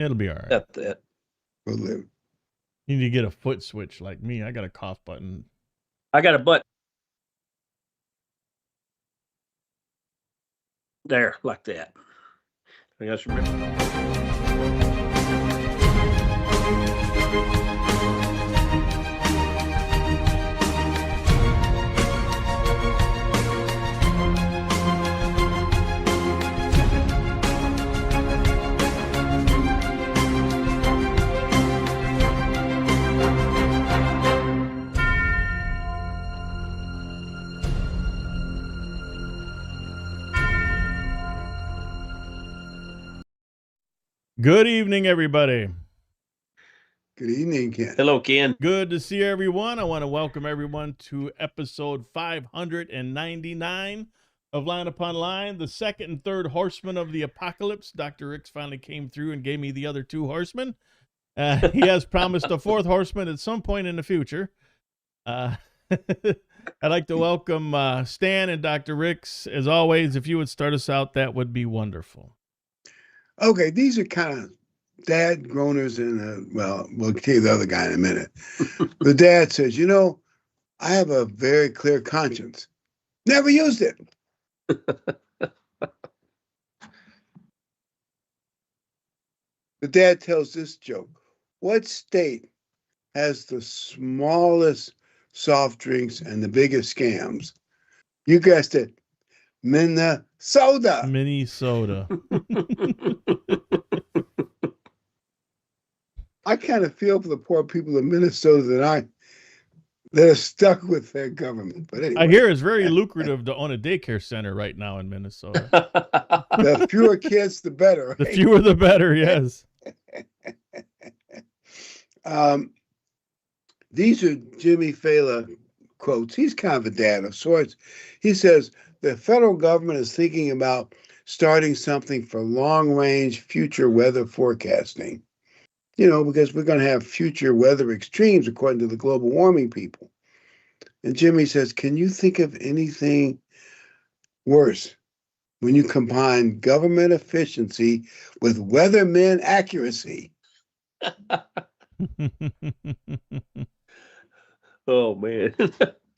It'll be all right. Got that. We'll live. You need to get a foot switch like me. I got a cough button. I got a butt. There, like that. I guess remember. Good evening, everybody. Good evening, Ken. Hello, Ken. Good to see everyone. I want to welcome everyone to episode 599 of Line Upon Line, the second and third horsemen of the apocalypse. Dr. Ricks finally came through and gave me the other two horsemen. He has promised a fourth horseman at some point in the future. I'd like to welcome Stan and Dr. Ricks. As always, if you would start us out, that would be wonderful. Okay, these are kind of dad groaners and, well, we'll tell you the other guy in a minute. The dad says, you know, I have a very clear conscience. Never used it. The dad tells this joke. What state has the smallest soft drinks and the biggest scams? You guessed it. Minnesota. Minnesota. I kind of feel for the poor people of Minnesota that are stuck with their government. But anyway, I hear it's very lucrative to own a daycare center right now in Minnesota. the fewer kids, the better. The Right? fewer the better, yes. These are Jimmy Fallon quotes. He's kind of a dad of sorts. He says the federal government is thinking about starting something for long-range future weather forecasting. You know, because we're going to have future weather extremes according to the global warming people. And Jimmy says, can you think of anything worse when you combine government efficiency with weatherman accuracy? Oh, man.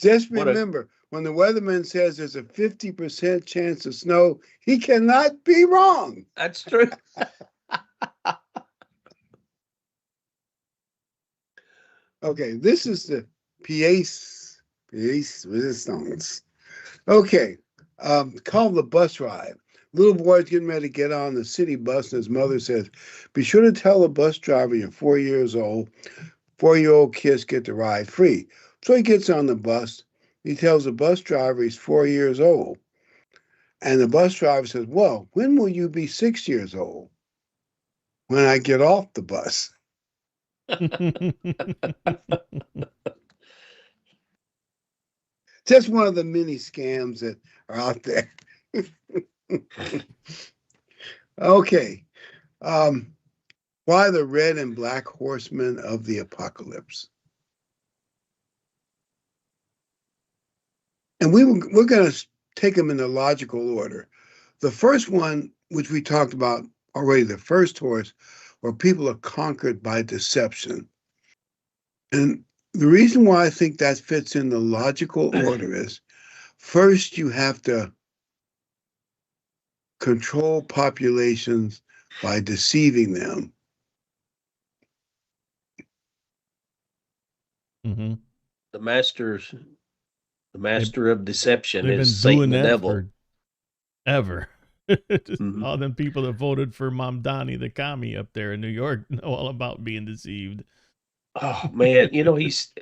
Just remember, when the weatherman says there's a 50% chance of snow, he cannot be wrong. That's true. Okay, this is the pièce resistance. Okay, called the bus ride. Little boy's getting ready to get on the city bus, and his mother says, be sure to tell the bus driver you're 4 years old. 4-year-old kids get to ride free. So he gets on the bus. He tells the bus driver he's 4 years old. And the bus driver says, well, when will you be 6 years old? When I get off the bus. Just one of the many scams that are out there. Okay. Why the red and black horsemen of the apocalypse? And we're going to take them in the logical order. The first one, which we talked about already, the first horse, where people are conquered by deception. And the reason why I think that fits in the logical order is, first you have to control populations by deceiving them. Mm-hmm. The master of deception They've is been Satan doing the that devil. forever. All them people that voted for Mamdani, the commie up there in New York, know all about being deceived. Oh man, he's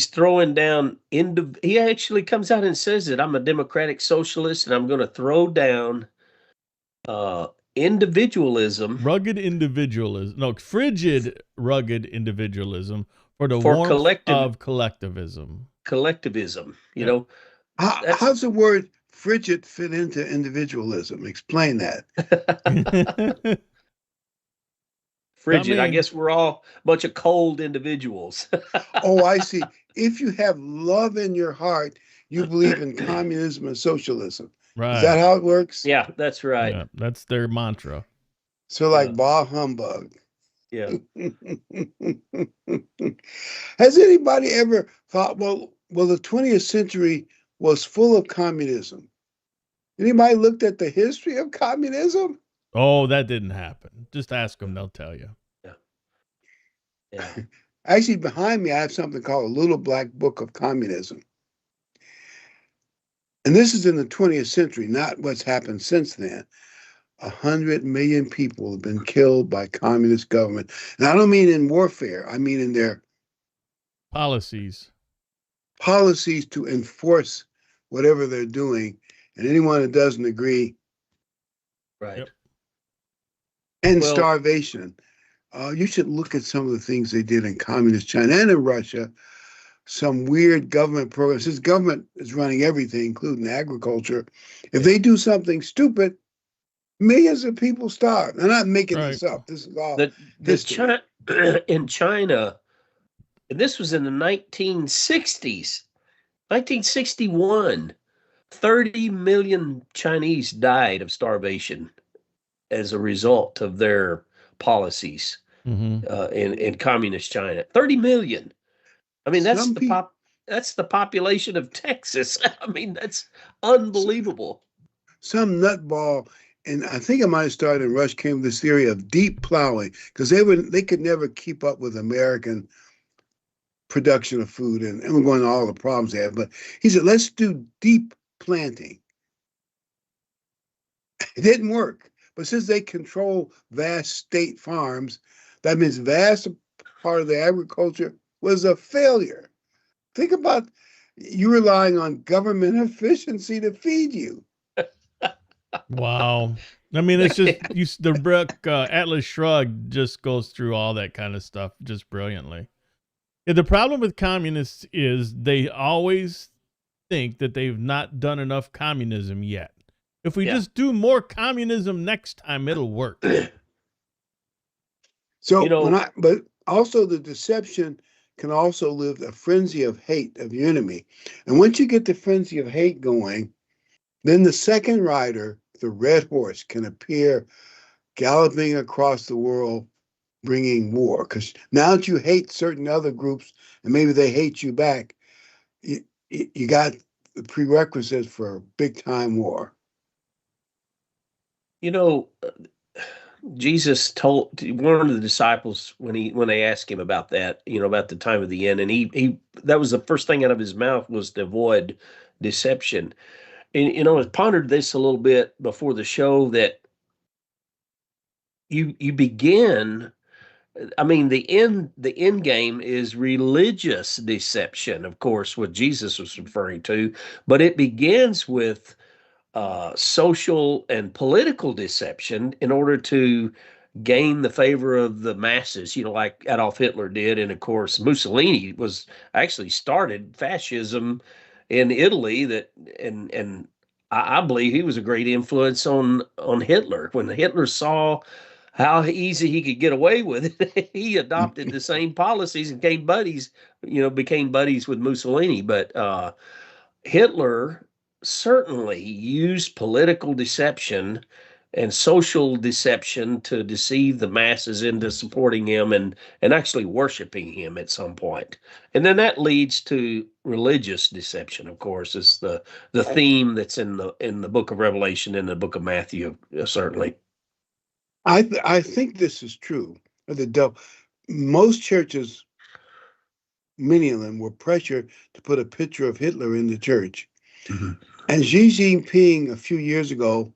throwing down he actually comes out and says that I'm a democratic socialist and I'm going to throw down individualism, frigid rugged individualism for the warmth of collectivism. You know, how's the word frigid fit into individualism? Explain that. Frigid. I guess we're all a bunch of cold individuals. Oh, I see. If you have love in your heart, you believe in communism and socialism. Right. Is that how it works? Yeah, that's right. Yeah, that's their mantra. So like bah humbug. Yeah. Has anybody ever thought, well, the 20th century was full of communism? Anybody looked at the history of communism? Oh, that didn't happen. Just ask them; they'll tell you. Yeah. Yeah. Actually, behind me, I have something called a Little Black Book of Communism. And this is in the 20th century, not what's happened since then. 100 million people have been killed by communist government. And I don't mean in warfare, I mean in their Policies. policies to enforce whatever they're doing. And anyone that doesn't agree, Right. Yep. and Well, starvation. You should look at some of the things they did in communist China and in Russia. Some weird government programs. This government is running everything, including agriculture. If they do something stupid, millions of people starve. I'm not making Right. this up. This is all the history. In China, and this was in the 1960s, 1961, 30 million Chinese died of starvation as a result of their policies Mm-hmm. in communist China. 30 million. I mean, Some people, that's the population of Texas. I mean, that's unbelievable. some nutball, and I think I might have started in Rush came with this theory of deep plowing because they could never keep up with American production of food, and we're going to all the problems they have. But he said, let's do deep planting. It didn't work. But since they control vast state farms, that means vast part of the agriculture was a failure. Think about you relying on government efficiency to feed you. Wow. I mean, it's just the book Atlas Shrugged just goes through all that kind of stuff just brilliantly. Yeah, the problem with communists is they always think that they've not done enough communism yet. If we just do more communism next time, it'll work. So but also the deception can also live a frenzy of hate of your enemy. And once you get the frenzy of hate going, then the second rider, the red horse, can appear galloping across the world bringing war. Because now that you hate certain other groups and maybe they hate you back, you got the prerequisites for a big time war. Jesus told one of the disciples when they asked him about that, about the time of the end, and he that was the first thing out of his mouth was to avoid deception. And I pondered this a little bit before the show that you begin. I mean, the end game is religious deception, of course, what Jesus was referring to, but it begins with social and political deception in order to gain the favor of the masses, like Adolf Hitler did. And of course, Mussolini was actually started fascism in Italy and I believe he was a great influence on Hitler. When Hitler saw how easy he could get away with it, he adopted the same policies and became buddies with Mussolini. But Hitler certainly used political deception and social deception to deceive the masses into supporting him and actually worshiping him at some point. And then that leads to religious deception, of course, is the theme that's in the book of Revelation and the book of Matthew, certainly. I think this is true. Most churches, many of them, were pressured to put a picture of Hitler in the church. Mm-hmm. And Xi Jinping a few years ago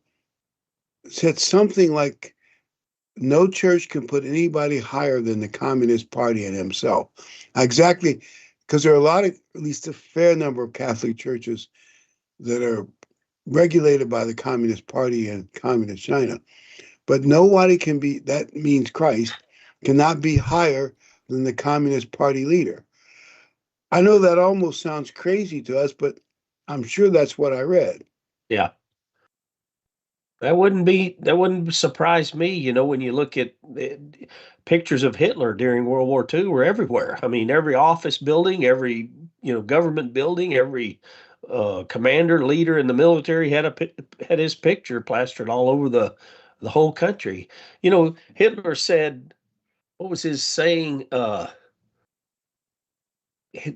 said something like, no church can put anybody higher than the Communist Party and himself. Exactly, because there are a lot of, at least a fair number of Catholic churches that are regulated by the Communist Party and Communist China. But nobody can be, that means Christ, cannot be higher than the Communist Party leader. I know that almost sounds crazy to us, but I'm sure that's what I read. Yeah. That wouldn't surprise me, when you look at pictures of Hitler during World War II were everywhere. I mean, every office building, every government building, every commander leader in the military had his picture plastered all over the whole country. Hitler said, what was his saying?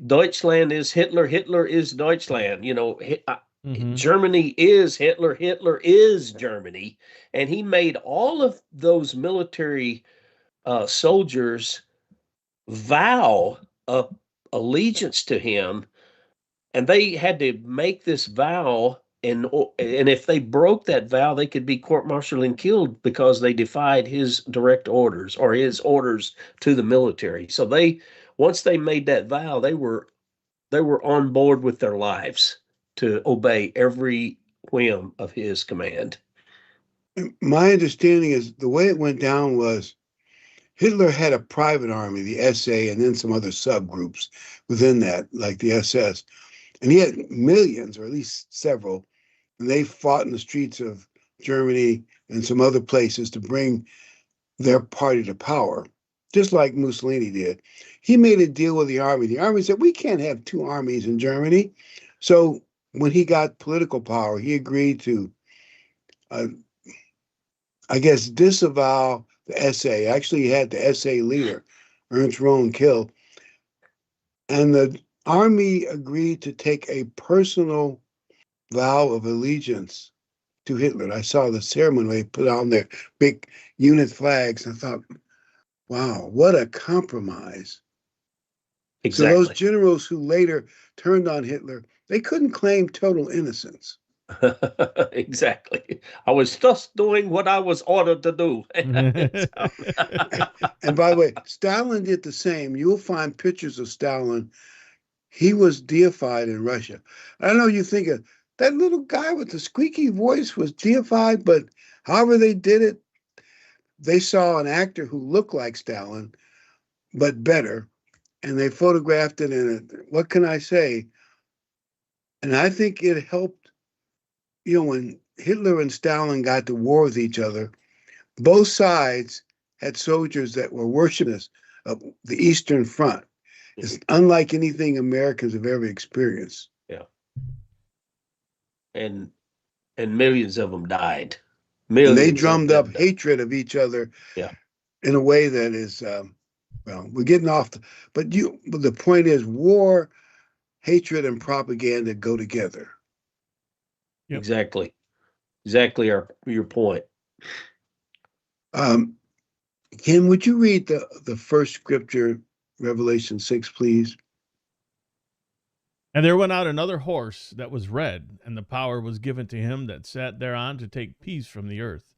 Deutschland is Hitler, Hitler is Deutschland. Hmm. Germany is Hitler, Hitler is Germany. And he made all of those military soldiers vow allegiance to him, and they had to make this vow. And if they broke that vow, they could be court-martialed and killed because they defied his direct orders or his orders to the military. So once they made that vow, they were on board with their lives to obey every whim of his command. My understanding is the way it went down was Hitler had a private army, the SA, and then some other subgroups within that, like the SS. And he had millions, or at least several, and they fought in the streets of Germany and some other places to bring their party to power, just like Mussolini did. He made a deal with the army. The army said, we can't have two armies in Germany. So when he got political power, he agreed to, I guess, disavow the SA. Actually, he had the SA leader, Ernst Röhm, killed. And the army agreed to take a personal vow of allegiance to Hitler. I saw the ceremony they put on their big unit flags, and I thought, wow, what a compromise. So those Exactly. generals who later turned on Hitler, they couldn't claim total innocence. Exactly. I was just doing what I was ordered to do. And by the way, Stalin did the same. You'll find pictures of Stalin. He was deified in Russia. I know you think of that little guy with the squeaky voice was deified, but however they did it, they saw an actor who looked like Stalin, but better, and they photographed it. And what can I say? And I think it helped. When Hitler and Stalin got to war with each other, both sides had soldiers that were worshiping of the Eastern Front. It's unlike anything Americans have ever experienced. Yeah. And millions of them died. And they Millions of drummed up them died. hatred of each other Yeah. in a way that is, well, we're getting off. But the point is, war, hatred, and propaganda go together. Yep. Exactly. Your point. Ken, would you read the first scripture, Revelation 6, please? And there went out another horse that was red, and the power was given to him that sat thereon to take peace from the earth,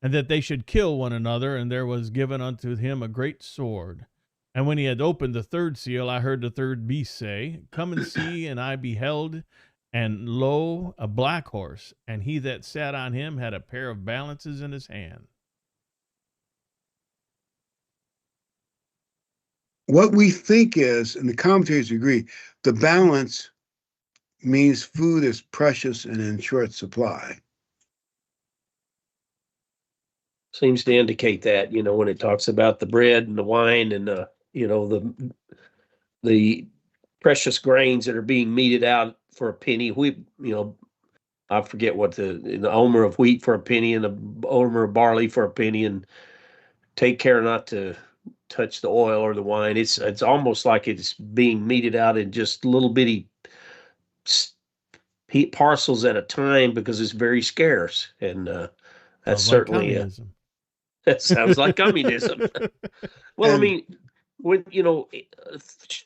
and that they should kill one another, and there was given unto him a great sword. And when he had opened the third seal, I heard the third beast say, come and see. And I beheld, and lo, a black horse, and he that sat on him had a pair of balances in his hand. What we think is, and the commentators agree, the balance means food is precious and in short supply. Seems to indicate that, when it talks about the bread and the wine and the precious grains that are being meted out for a penny. I forget what the omer of wheat for a penny and the omer of barley for a penny, and take care not to touch the oil or the wine. It's almost like it's being meted out in just little bitty parcels at a time because it's very scarce, and that's Sounds like certainly communism. that sounds like communism. Well, I mean, when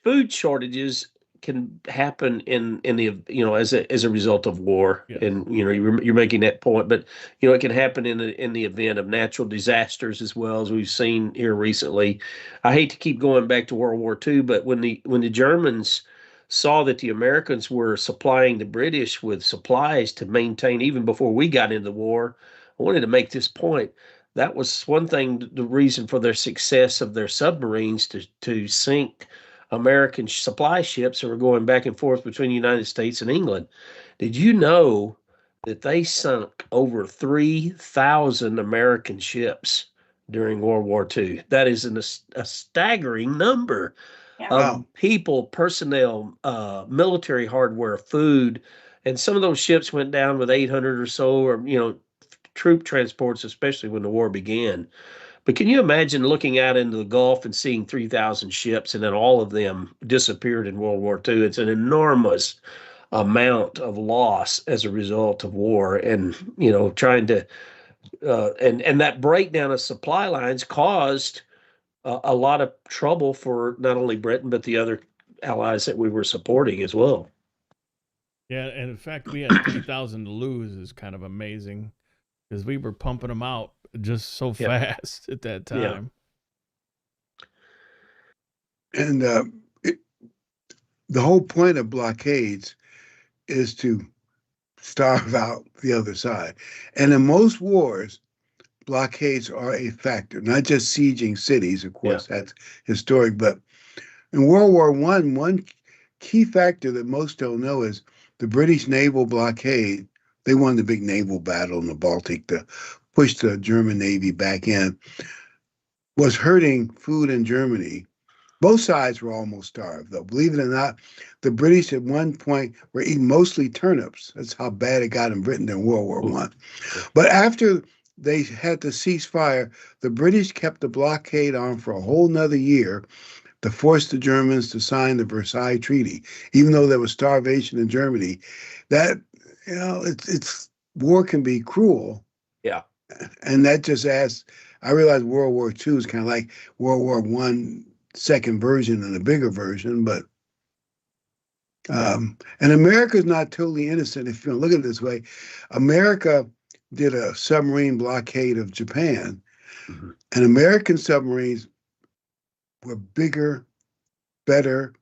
food shortages can happen in the as a result of war, Yes. and you're making that point, but it can happen in the event of natural disasters as well, as we've seen here recently. I hate to keep going back to World War II, but when the Germans saw that the Americans were supplying the British with supplies to maintain even before we got into the war, I wanted to make this point. That was one thing, the reason for their success of their submarines to sink American supply ships that were going back and forth between the United States and England. Did you know that they sunk over 3,000 American ships during World War II? That is a staggering number of people, personnel, military hardware, food, and some of those ships went down with 800 or so, or troop transports, especially when the war began. But can you imagine looking out into the Gulf and seeing 3,000 ships and then all of them disappeared in World War II? It's an enormous amount of loss as a result of war, and trying to and that breakdown of supply lines caused a lot of trouble for not only Britain but the other allies that we were supporting as well. Yeah, and in fact, we had 3,000 to lose is kind of amazing because we were pumping them out just so Yep. fast at that Yeah. time. And the whole point of blockades is to starve out the other side. And in most wars, blockades are a factor, not just sieging cities, of course, that's historic, but in World War one key factor that most don't know is the British naval blockade. They won the big naval battle in the Baltic to push the German Navy back in, was hurting food in Germany. Both sides were almost starved, though. Believe it or not, the British at one point were eating mostly turnips. That's how bad it got in Britain in World War One. But after they had to cease fire, the British kept the blockade on for a whole nother year to force the Germans to sign the Versailles Treaty, even though there was starvation in Germany. That, it's war can be cruel. Yeah. And that just adds, I realize World War II is kind of like World War One, second version and a bigger version, but and America's not totally innocent if you look at it this way. America did a submarine blockade of Japan, and American submarines were bigger, better,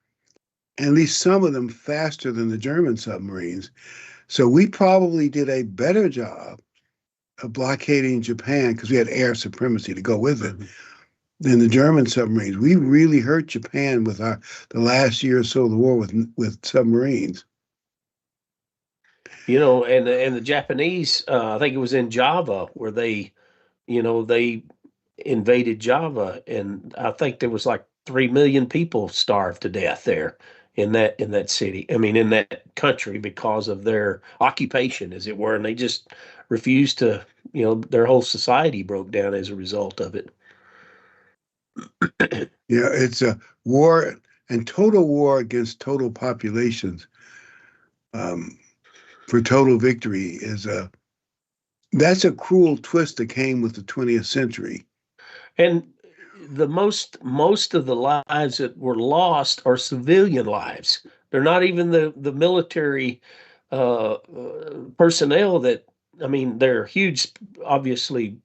and at least some of them faster than the German submarines. So we probably did a better job of blockading Japan because we had air supremacy to go with it than the German submarines. We really hurt Japan with the last year or so of the war with submarines. And the Japanese, I think it was in Java where they invaded Java, and I think there was like 3 million people starved to death there in that city. I mean, in that country because of their occupation, as it were, and they just refused to. Their whole society broke down as a result of it. Yeah, it's a war and total war against total populations for total victory that's a cruel twist that came with the 20th century. And the most of the lives that were lost are civilian lives. They're not even the military personnel that, I mean, there are huge, obviously,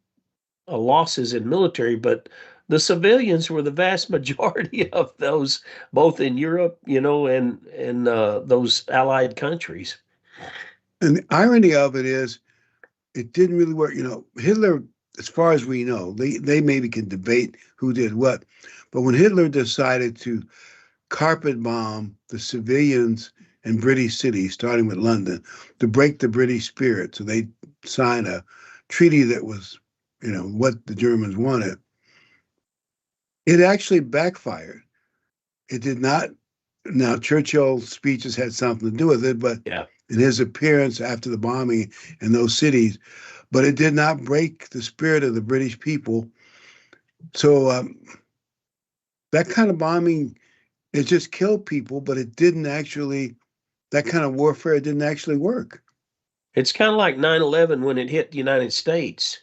losses in military, but the civilians were the vast majority of those, both in Europe, and those allied countries. And the irony of it is, it didn't really work. Hitler, as far as we know, they maybe can debate who did what, but when Hitler decided to carpet bomb the civilians in British cities, starting with London, to break the British spirit, so they signed a treaty that was, what the Germans wanted. It actually backfired. It did not. Now, Churchill's speeches had something to do with it, but in his appearance after the bombing in those cities, but it did not break the spirit of the British people. So that kind of bombing, it just killed people, but it didn't actually, that kind of warfare didn't actually work. It's kind of like 9/11 when it hit the United States.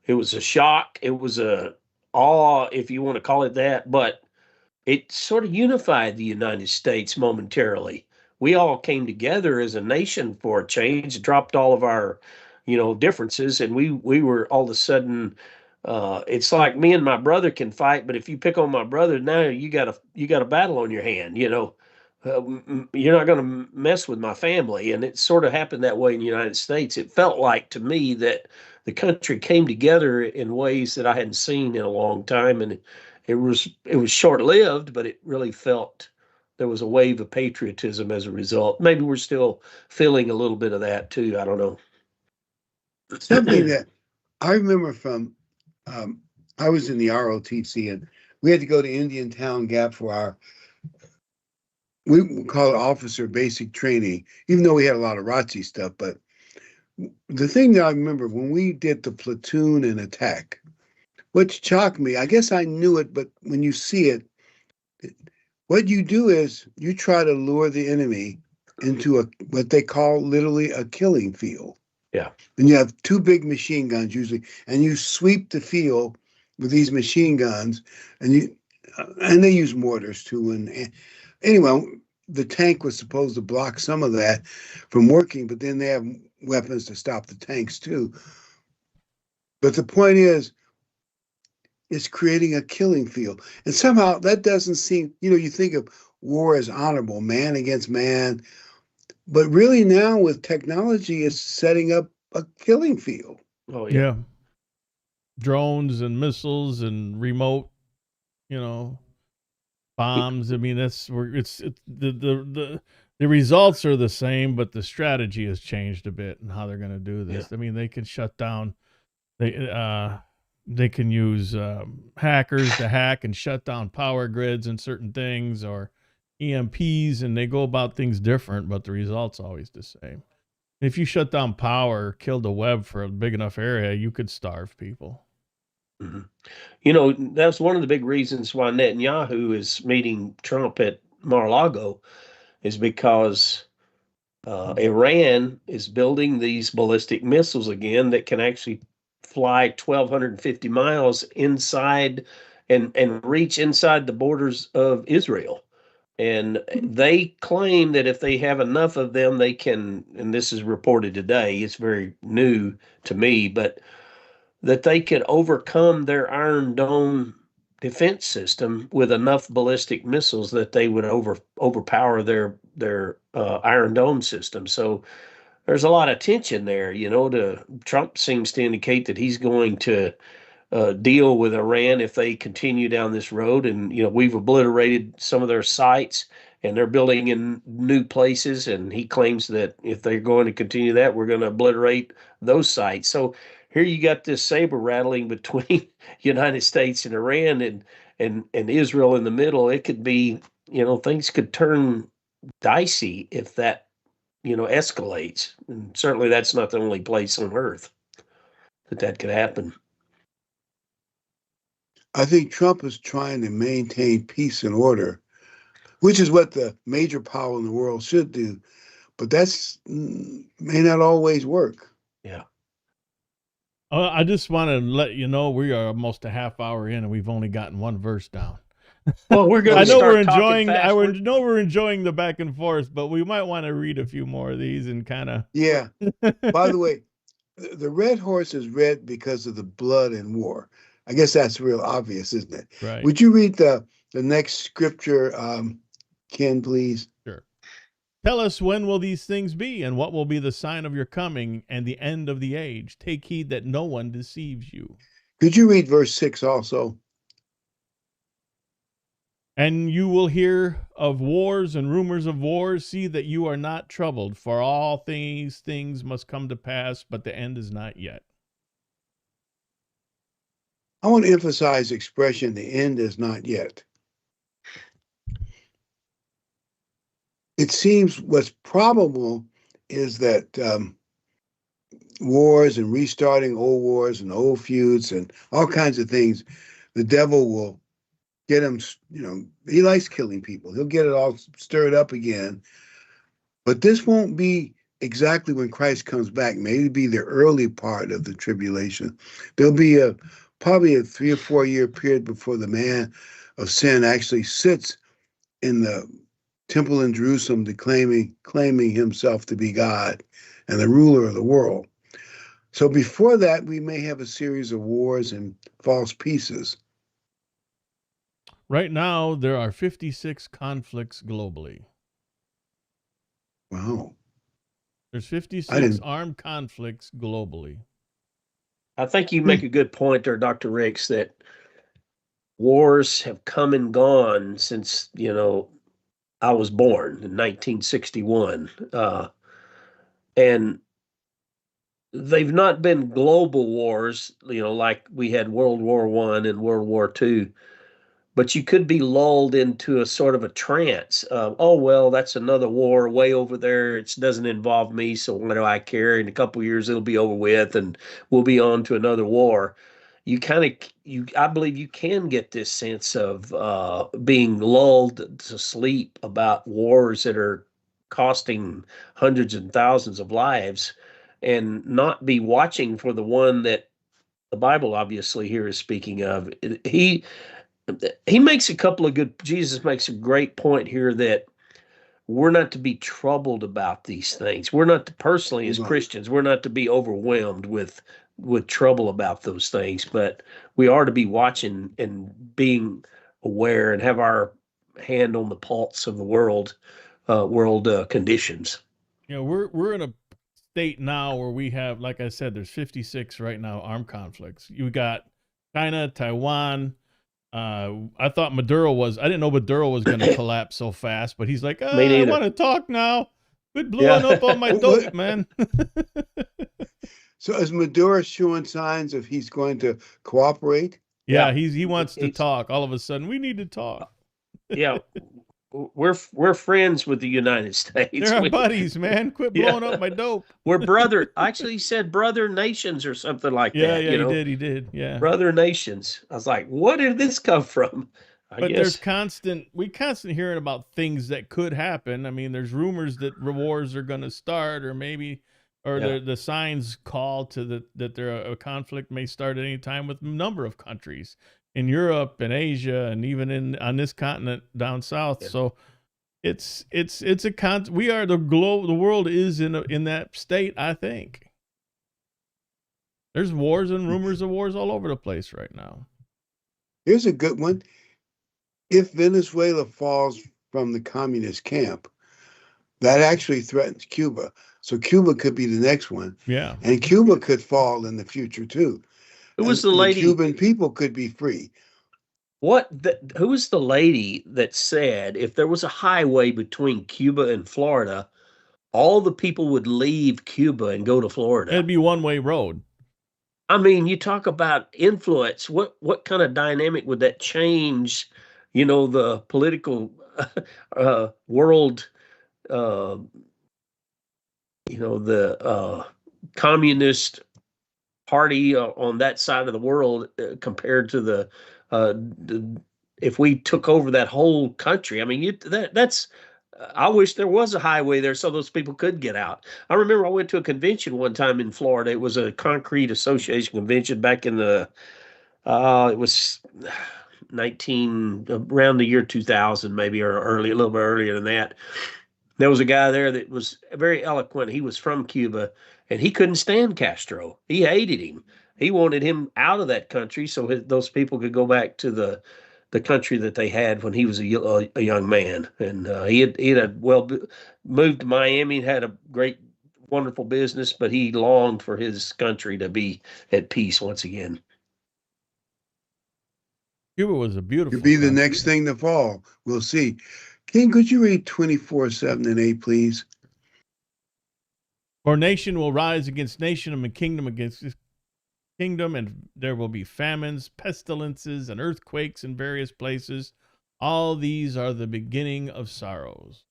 It was a shock. It was a awe, if you want to call it that, but it sort of unified the United States momentarily. We all came together as a nation for a change, dropped all of our, differences, and we were all of a sudden. It's like me and my brother can fight, but if you pick on my brother now, you got a battle on your hand. You're not going to mess with my family, and it sort of happened that way in the United States. It felt like to me that the country came together in ways that I hadn't seen in a long time, and it was short lived, but it really felt there was a wave of patriotism as a result. Maybe we're still feeling a little bit of that too. I don't know. Something that I remember from, I was in the ROTC and we had to go to Indian Town Gap for we call it officer basic training, even though we had a lot of ROTC stuff, but the thing that I remember when we did the platoon and attack, what shocked me, I guess I knew it, but when you see it, what you do is you try to lure the enemy into what they call literally a killing field. Yeah. And you have two big machine guns usually, and you sweep the field with these machine guns, and they use mortars too. And anyway, the tank was supposed to block some of that from working, but then they have weapons to stop the tanks too. But the point is, it's creating a killing field, and somehow that doesn't seem. You think of war as honorable, man against man, but really now with technology, it's setting up a killing field. Oh yeah. Yeah. Drones and missiles and remote, you know, bombs. I mean, that's where the results are the same, but the strategy has changed a bit and how they're going to do this. Yeah. I mean, they can shut down. They can use hackers to hack and shut down power grids and certain things, or EMPs, and they go about things different, but the result's always the same. If you shut down power, killed a web for a big enough area, you could starve people. Mm-hmm. That's one of the big reasons why Netanyahu is meeting Trump at Mar-a-Lago, is because Iran is building these ballistic missiles again that can actually fly 1,250 miles inside and reach inside the borders of Israel. And they claim that if they have enough of them, they can, and this is reported today, it's very new to me, but that they could overcome their Iron Dome defense system with enough ballistic missiles that they would overpower their Iron Dome system. So there's a lot of tension there. Trump seems to indicate that he's going to deal with Iran if they continue down this road. And, we've obliterated some of their sites and they're building in new places. And he claims that if they're going to continue that, we're going to obliterate those sites. So here you got this saber rattling between United States and Iran and Israel in the middle. It could be, things could turn dicey if that, escalates. And certainly that's not the only place on earth that could happen. I think Trump is trying to maintain peace and order, which is what the major power in the world should do. But that's may not always work. Yeah. I just want to let you know we are almost a half hour in and we've only gotten one verse down. Well, we're going I to know start we're enjoying. talking fast. know we're enjoying the back and forth, but we might want to read a few more of these and kind of. Yeah. By the way, the red horse is red because of the blood and war. I guess that's real obvious, isn't it? Right. Would you read the next scripture, Ken, please? Sure. Tell us, when will these things be, and what will be the sign of your coming and the end of the age? Take heed that no one deceives you. Could you read verse 6 also? And you will hear of wars and rumors of wars. See that you are not troubled, for all these things must come to pass, but the end is not yet. I want to emphasize the expression, the end is not yet. It seems what's probable is that wars and restarting old wars and old feuds and all kinds of things, the devil will get him, he likes killing people. He'll get it all stirred up again. But this won't be exactly when Christ comes back. Maybe be the early part of the tribulation. There'll be probably a 3 or 4 year period before the man of sin actually sits in the temple in Jerusalem, claiming himself to be God and the ruler of the world. So before that, we may have a series of wars and false peaces. Right now, there are 56 conflicts globally. Wow. There's 56 armed conflicts globally. I think you make a good point there, Dr. Ricks, that wars have come and gone since, I was born in 1961. And they've not been global wars, like we had World War I and World War II, but you could be lulled into a sort of a trance of, oh, well, that's another war way over there. It doesn't involve me, so what do I care? In a couple of years, it'll be over with, and we'll be on to another war. I believe you can get this sense of being lulled to sleep about wars that are costing hundreds and thousands of lives, and not be watching for the one that the Bible obviously here is speaking of. He makes a couple of good, Jesus makes a great point here that we're not to be troubled about these things. We're not to, personally as Hold on. Christians, we're not to be overwhelmed with trouble about those things, but we are to be watching and being aware and have our hand on the pulse of the world conditions. You know, we're in a state now where we have, like I said, there's 56 right now armed conflicts. You got China, Taiwan. I thought Maduro was. I didn't know Maduro was going to collapse so fast, but he's like, Me I neither. want to talk now. Quit blowing Yeah. up all my dope, man. So is Maduro showing signs of he's going to cooperate? Yeah, Yeah. he wants to He's- talk. All of a sudden, we need to talk. yeah. We're friends with the United States. They're our buddies, man. Quit blowing up my dope. We're brother. Actually, he said brother nations or something like Yeah, that. yeah, You know, he did. Yeah. brother nations. I was like, what did this come from? I But there's guess. we constantly hearing about things that could happen. I mean, there's rumors that wars are going to start, or maybe, or Yeah. the signs call to that there a conflict may start at any time with a number of countries in Europe and Asia, and even on this continent down south. Yeah. So it's we are the world is in that state. I think there's wars and rumors of wars all over the place right now. Here's a good one. If Venezuela falls from the communist camp, that actually threatens Cuba. So Cuba could be the next one. Yeah. And Cuba could fall in the future too. Who was And the lady? Cuban people could be free. Who was the lady that said if there was a highway between Cuba and Florida, all the people would leave Cuba and go to Florida? It'd be one-way road. I mean, you talk about influence. What kind of dynamic would that change? You know, the political world. Uh, you know, the communist party on that side of the world compared to the if we took over that whole country. I mean, that's. I wish there was a highway there so those people could get out. I remember I went to a convention one time in Florida. It was a concrete association convention back in the it was 19 around the year 2000 maybe, or early, a little bit earlier than that. There was a guy there that was very eloquent. He was from Cuba, and he couldn't stand Castro. He hated him. He wanted him out of that country so those people could go back to the country that they had when he was a young man. And he had moved to Miami, had a great, wonderful business, but he longed for his country to be at peace once again. Cuba was a beautiful. Could be the country. next thing to fall. We'll see. King, could you read 24, 7, and 8, please? For nation will rise against nation, and kingdom against kingdom, and there will be famines, pestilences, and earthquakes in various places. All these are the beginning of sorrows.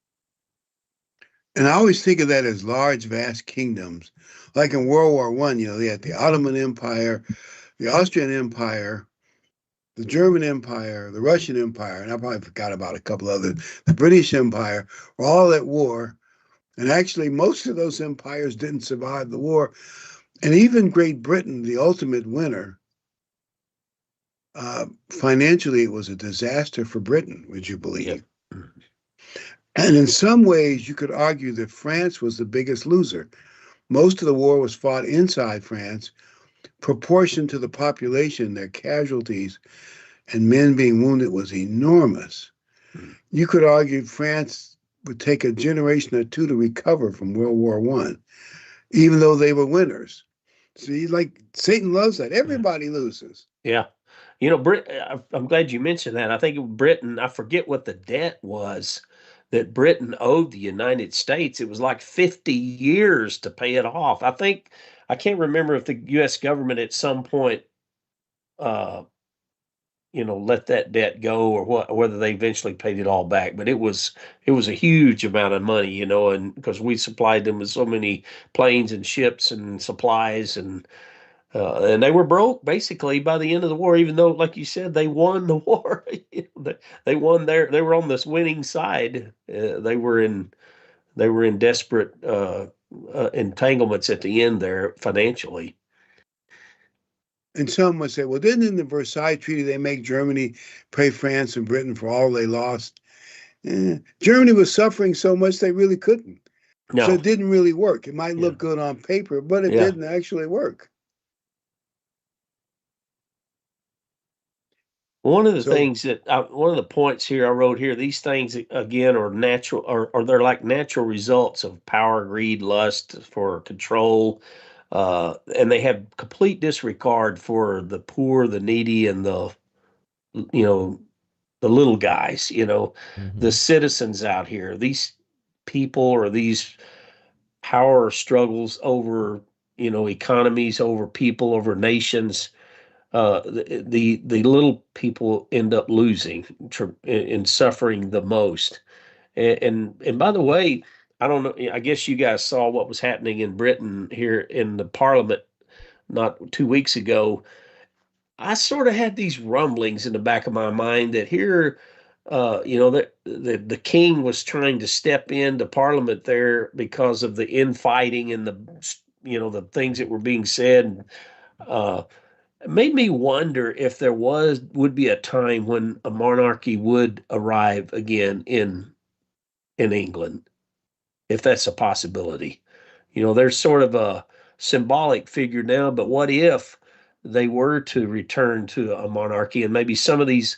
And I always think of that as large, vast kingdoms. Like in World War I, they had the Ottoman Empire, the Austrian Empire, the German Empire, the Russian Empire, and I probably forgot about a couple others. The British Empire were all at war. And actually, most of those empires didn't survive the war. And even Great Britain, the ultimate winner, financially, it was a disaster for Britain, would you believe? Yeah. And in some ways, you could argue that France was the biggest loser. Most of the war was fought inside France, proportion to the population, their casualties, and men being wounded was enormous. You could argue France would take a generation or two to recover from World War I, even though they were winners. See, like Satan loves that. Everybody loses. Yeah. You know, I'm glad you mentioned that. I think Britain, I forget what the debt was that Britain owed the United States. It was like 50 years to pay it off. I can't remember if the U.S. government at some point, let that debt go, or whether they eventually paid it all back. But it was a huge amount of money, and because we supplied them with so many planes and ships and supplies, and they were broke basically by the end of the war, even though, like you said, they won the war. They won they were on this winning side. They were in desperate entanglements at the end there financially. And some would say, well, didn't in the Versailles Treaty they make Germany pay France and Britain for all they lost? Germany was suffering so much they really couldn't. So No, it didn't really work. It might yeah, look good on paper, but it yeah. didn't actually work. One of the So things one of the points here I wrote here, these things again are natural, or they're like natural results of power, greed, lust for control, and they have complete disregard for the poor, the needy, and you know the little guys. The Mm-hmm. citizens out here. These people, or these power struggles over economies, over people, over nations, the little people end up losing and suffering the most. And by the way, I don't know. I guess you guys saw what was happening in Britain here in the Parliament not 2 weeks ago. I sort of had these rumblings in the back of my mind that here, that the king was trying to step into Parliament there because of the infighting and the things that were being said. Uh, it made me wonder if there would be a time when a monarchy would arrive again in England, if that's a possibility. There's sort of a symbolic figure now, but what if they were to return to a monarchy, and maybe some of these,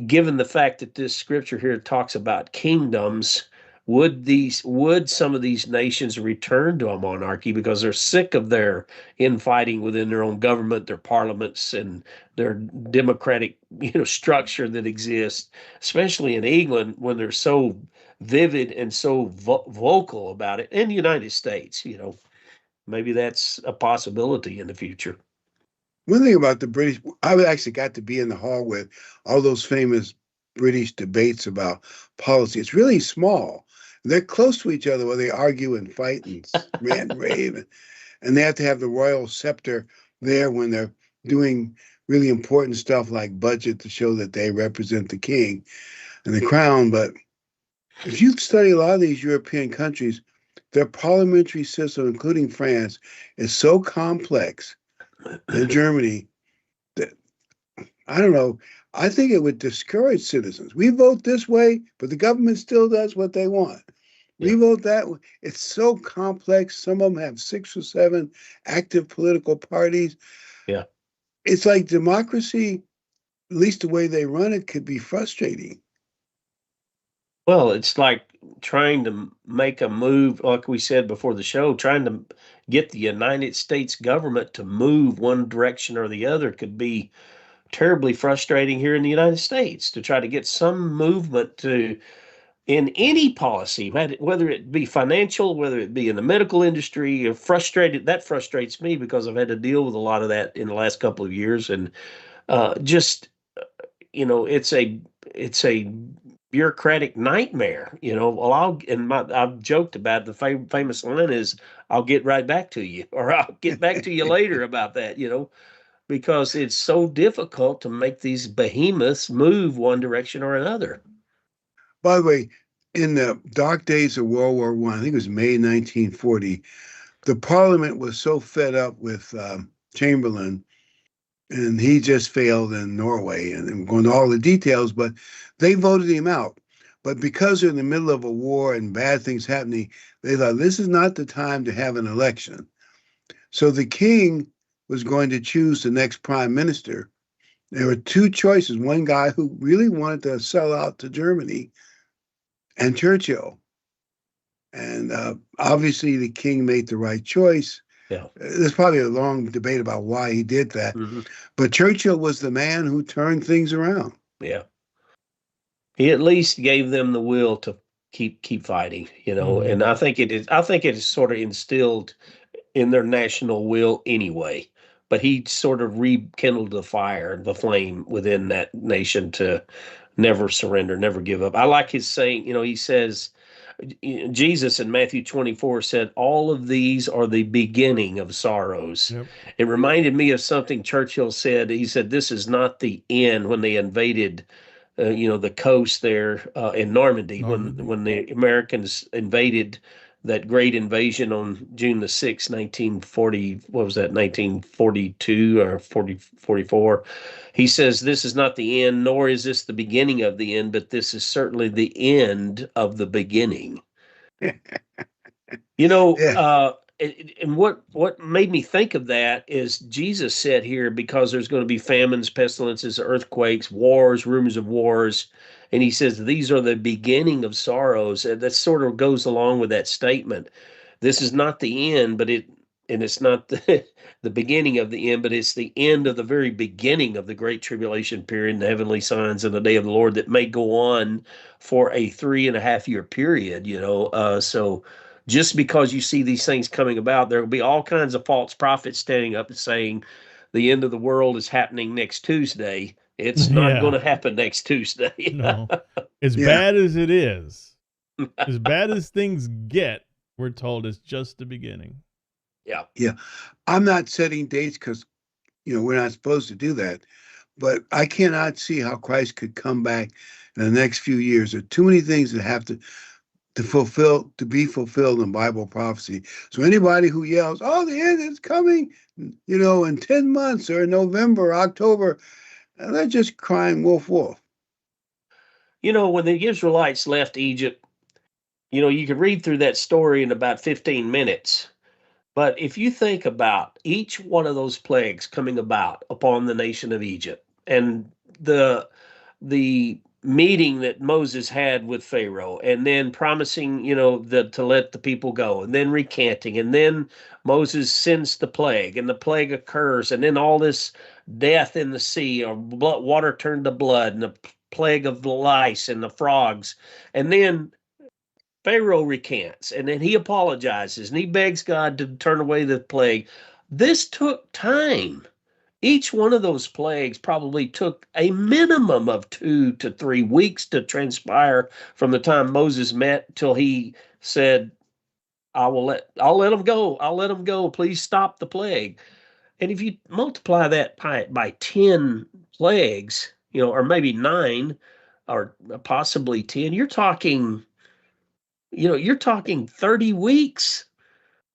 given the fact that this scripture here talks about kingdoms, would some of these nations return to a monarchy because they're sick of their infighting within their own government, their parliaments, and their democratic structure that exists, especially in England when they're so vivid and so vocal about it. In the United States, maybe that's a possibility in the future. one thing about the British, I actually got to be in the hall with all those famous British debates about policy. It's really small. They're close to each other where they argue and fight and rant and rave. And they have to have the royal scepter there when they're doing really important stuff like budget to show that they represent the king and the crown. But if you study a lot of these European countries, their parliamentary system, including France, is so complex, and Germany, that I don't know. I think it would discourage citizens. We vote this way, but the government still does what they want. We Yeah, vote that way. It's so complex. Some of them have 6 or 7 active political parties. yeah. It's like democracy, at least the way they run it, could be frustrating. Well, it's like trying to make a move, like we said before the show, trying to get the United States government to move one direction or the other could be terribly frustrating here in the United States, to try to get some movement in any policy, whether it be financial, whether it be in the medical industry. That frustrates me because I've had to deal with a lot of that in the last couple of years. And just it's a bureaucratic nightmare. Well, I've joked about the famous line is, "I'll get right back to you," or "I'll get back to you later about that." Because it's so difficult to make these behemoths move one direction or another. By the way, in the dark days of World War I think it was May 1940, the parliament was so fed up with Chamberlain, and he just failed in Norway, and I'm going to all the details, but they voted him out. But because they're in the middle of a war and bad things happening, they thought this is not the time to have an election. So the king was going to choose the next prime minister. There were 2 choices, one guy who really wanted to sell out to Germany, and Churchill. And obviously, the king made the right choice. Yeah. There's probably a long debate about why he did that. Hmm. But Churchill was the man who turned things around. Yeah. He at least gave them the will to keep fighting, Mm-hmm. and I think it is sort of instilled in their national will anyway. but he sort of rekindled the fire, the flame within that nation to never surrender, never give up. I like his saying, he says, Jesus in Matthew 24 said, all of these are the beginning of sorrows. Yep. It reminded me of something Churchill said. He said, this is not the end when they invaded the coast there in Normandy, Normandy. when the Americans invaded that great invasion on June the 6th, 1940, what was that, 1942 or 44. He says, this is not the end, nor is this the beginning of the end, but this is certainly the end of the beginning. You know, Yeah. and what made me think of that is Jesus said here, because there's going to be famines, pestilences, earthquakes, wars, rumors of wars, and he says these are the beginning of sorrows. And that sort of goes along with that statement. This is not the end, and it's not the beginning of the end, but it's the end of the very beginning of the great tribulation period, the heavenly signs, and the day of the Lord that may go on for a 3.5 year period. So just because you see these things coming about, there will be all kinds of false prophets standing up and saying the end of the world is happening next Tuesday. It's not going Yeah. to happen next Tuesday. No. As Yeah. bad as it is, as bad as things get, we're told it's just the beginning. Yeah. Yeah. I'm not setting dates because, we're not supposed to do that. But I cannot see how Christ could come back in the next few years. There are too many things that have to be fulfilled in Bible prophecy. So anybody who yells, "Oh, the end is coming," in 10 months or in November, October, they're just crying wolf, wolf. When the Israelites left Egypt, you could read through that story in about 15 minutes. But if you think about each one of those plagues coming about upon the nation of Egypt, and the meeting that Moses had with Pharaoh, and then promising, to let the people go, and then recanting, and then Moses sends the plague, and the plague occurs, and then all this death in the sea, or water turned to blood, and the plague of the lice and the frogs, and then Pharaoh recants, and then he apologizes, and he begs God to turn away the plague. This took time. Each one of those plagues probably took a minimum of 2 to 3 weeks to transpire from the time Moses met till he said, I'll let them go. I'll let them go. Please stop the plague. And if you multiply that by 10 plagues, or maybe 9 or possibly 10, you're talking 30 weeks.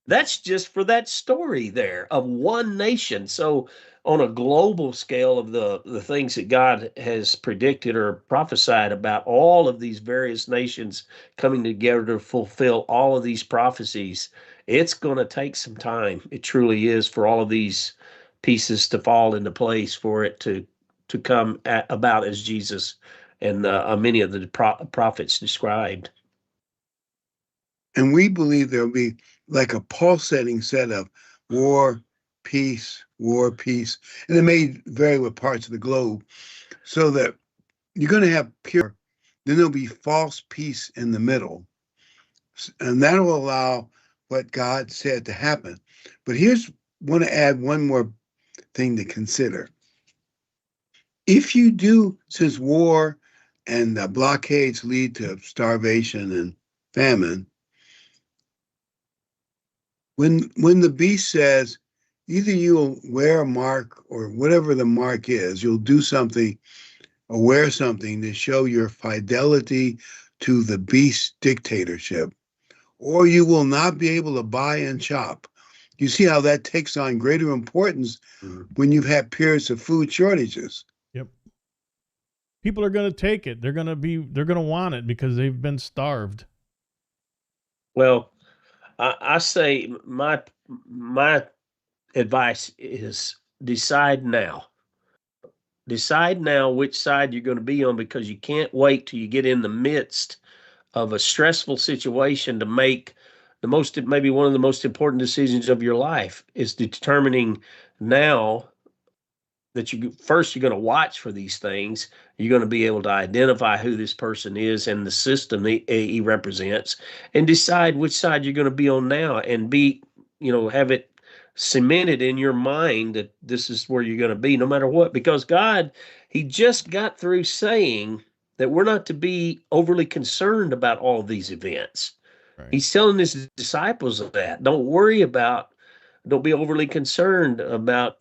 That's just for that story there of one nation. So on a global scale of the things that God has predicted or prophesied about all of these various nations coming together to fulfill all of these prophecies, it's going to take some time. It truly is, for all of these pieces to fall into place, for it to come about as Jesus and many of the prophets described. And we believe there'll be like a pulsating set of war, peace, war, peace. And it may vary with parts of the globe, so that you're going to have pure, then there'll be false peace in the middle. And that will allow what God said to happen. But want to add one more thing to consider. If you do, since war and blockades lead to starvation and famine, when the beast says, either you'll wear a mark or whatever the mark is, you'll do something or wear something to show your fidelity to the beast dictatorship, or you will not be able to buy and shop. You see how that takes on greater importance when you've had periods of food shortages. Yep. People are going to take it. They're going to want it because they've been starved. Well, I say my advice is decide now. Decide now which side you're going to be on, because you can't wait till you get in the midst of a stressful situation to make maybe one of the most important decisions of your life, is determining now that you're going to watch for these things. You're going to be able to identify who this person is and the system he represents, and decide which side you're going to be on now, and have it cemented in your mind that this is where you're going to be no matter what, because God, he just got through saying that we're not to be overly concerned about all these events. Right. He's telling his disciples of that. Don't be overly concerned about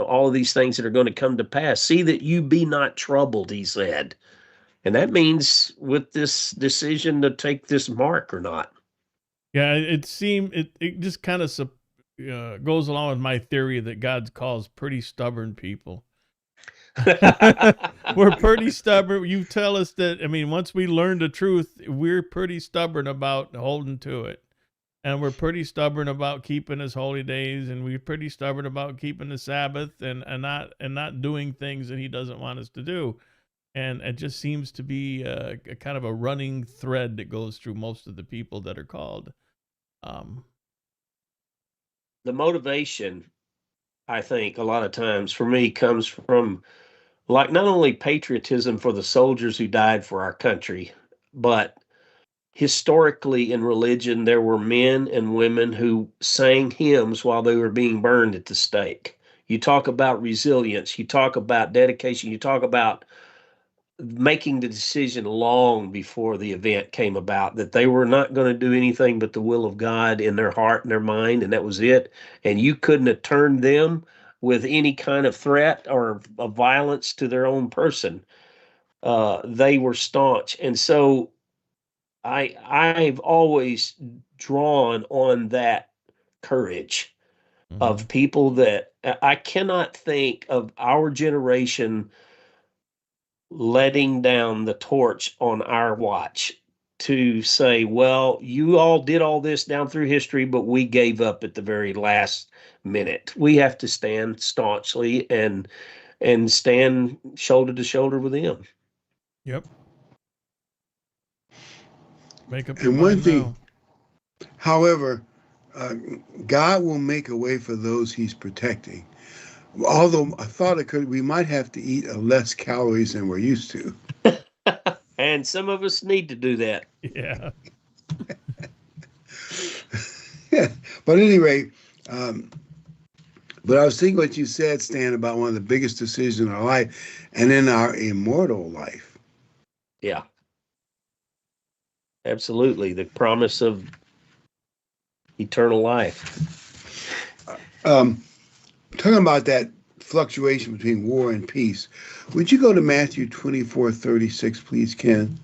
all of these things that are going to come to pass. See that you be not troubled, he said. And that means with this decision to take this mark or not. Yeah, it just kind of goes along with my theory that God calls pretty stubborn people. We're pretty stubborn. You tell us that. I mean, once we learn the truth, we're pretty stubborn about holding to it, and we're pretty stubborn about keeping his holy days, and we're pretty stubborn about keeping the Sabbath, and not doing things that he doesn't want us to do. And it just seems to be a kind of a running thread that goes through most of the people that are called. The motivation, I think, a lot of times for me comes from like not only patriotism for the soldiers who died for our country, but historically in religion, there were men and women who sang hymns while they were being burned at the stake. You talk about resilience, you talk about dedication, you talk about making the decision long before the event came about that they were not going to do anything but the will of God in their heart and their mind, and that was it. And you couldn't have turned them with any kind of threat or of violence to their own person. They were staunch, and so I've always drawn on that courage Mhm. of people that I cannot think of our generation letting down the torch on our watch to say, well, you all did all this down through history, but we gave up at the very last minute. We have to stand staunchly and stand shoulder to shoulder with them. Yep. Make up your And one mind thing, now. however, uh, God will make a way for those he's protecting. Although I thought we might have to eat less calories than we're used to. And some of us need to do that. Yeah. But anyway, um, but I was thinking what you said, Stan, about one of the biggest decisions in our life and in our immortal life. Yeah, absolutely. The promise of eternal life. Um, Talking about that fluctuation between war and peace, would you go to Matthew 24:36, please, Ken?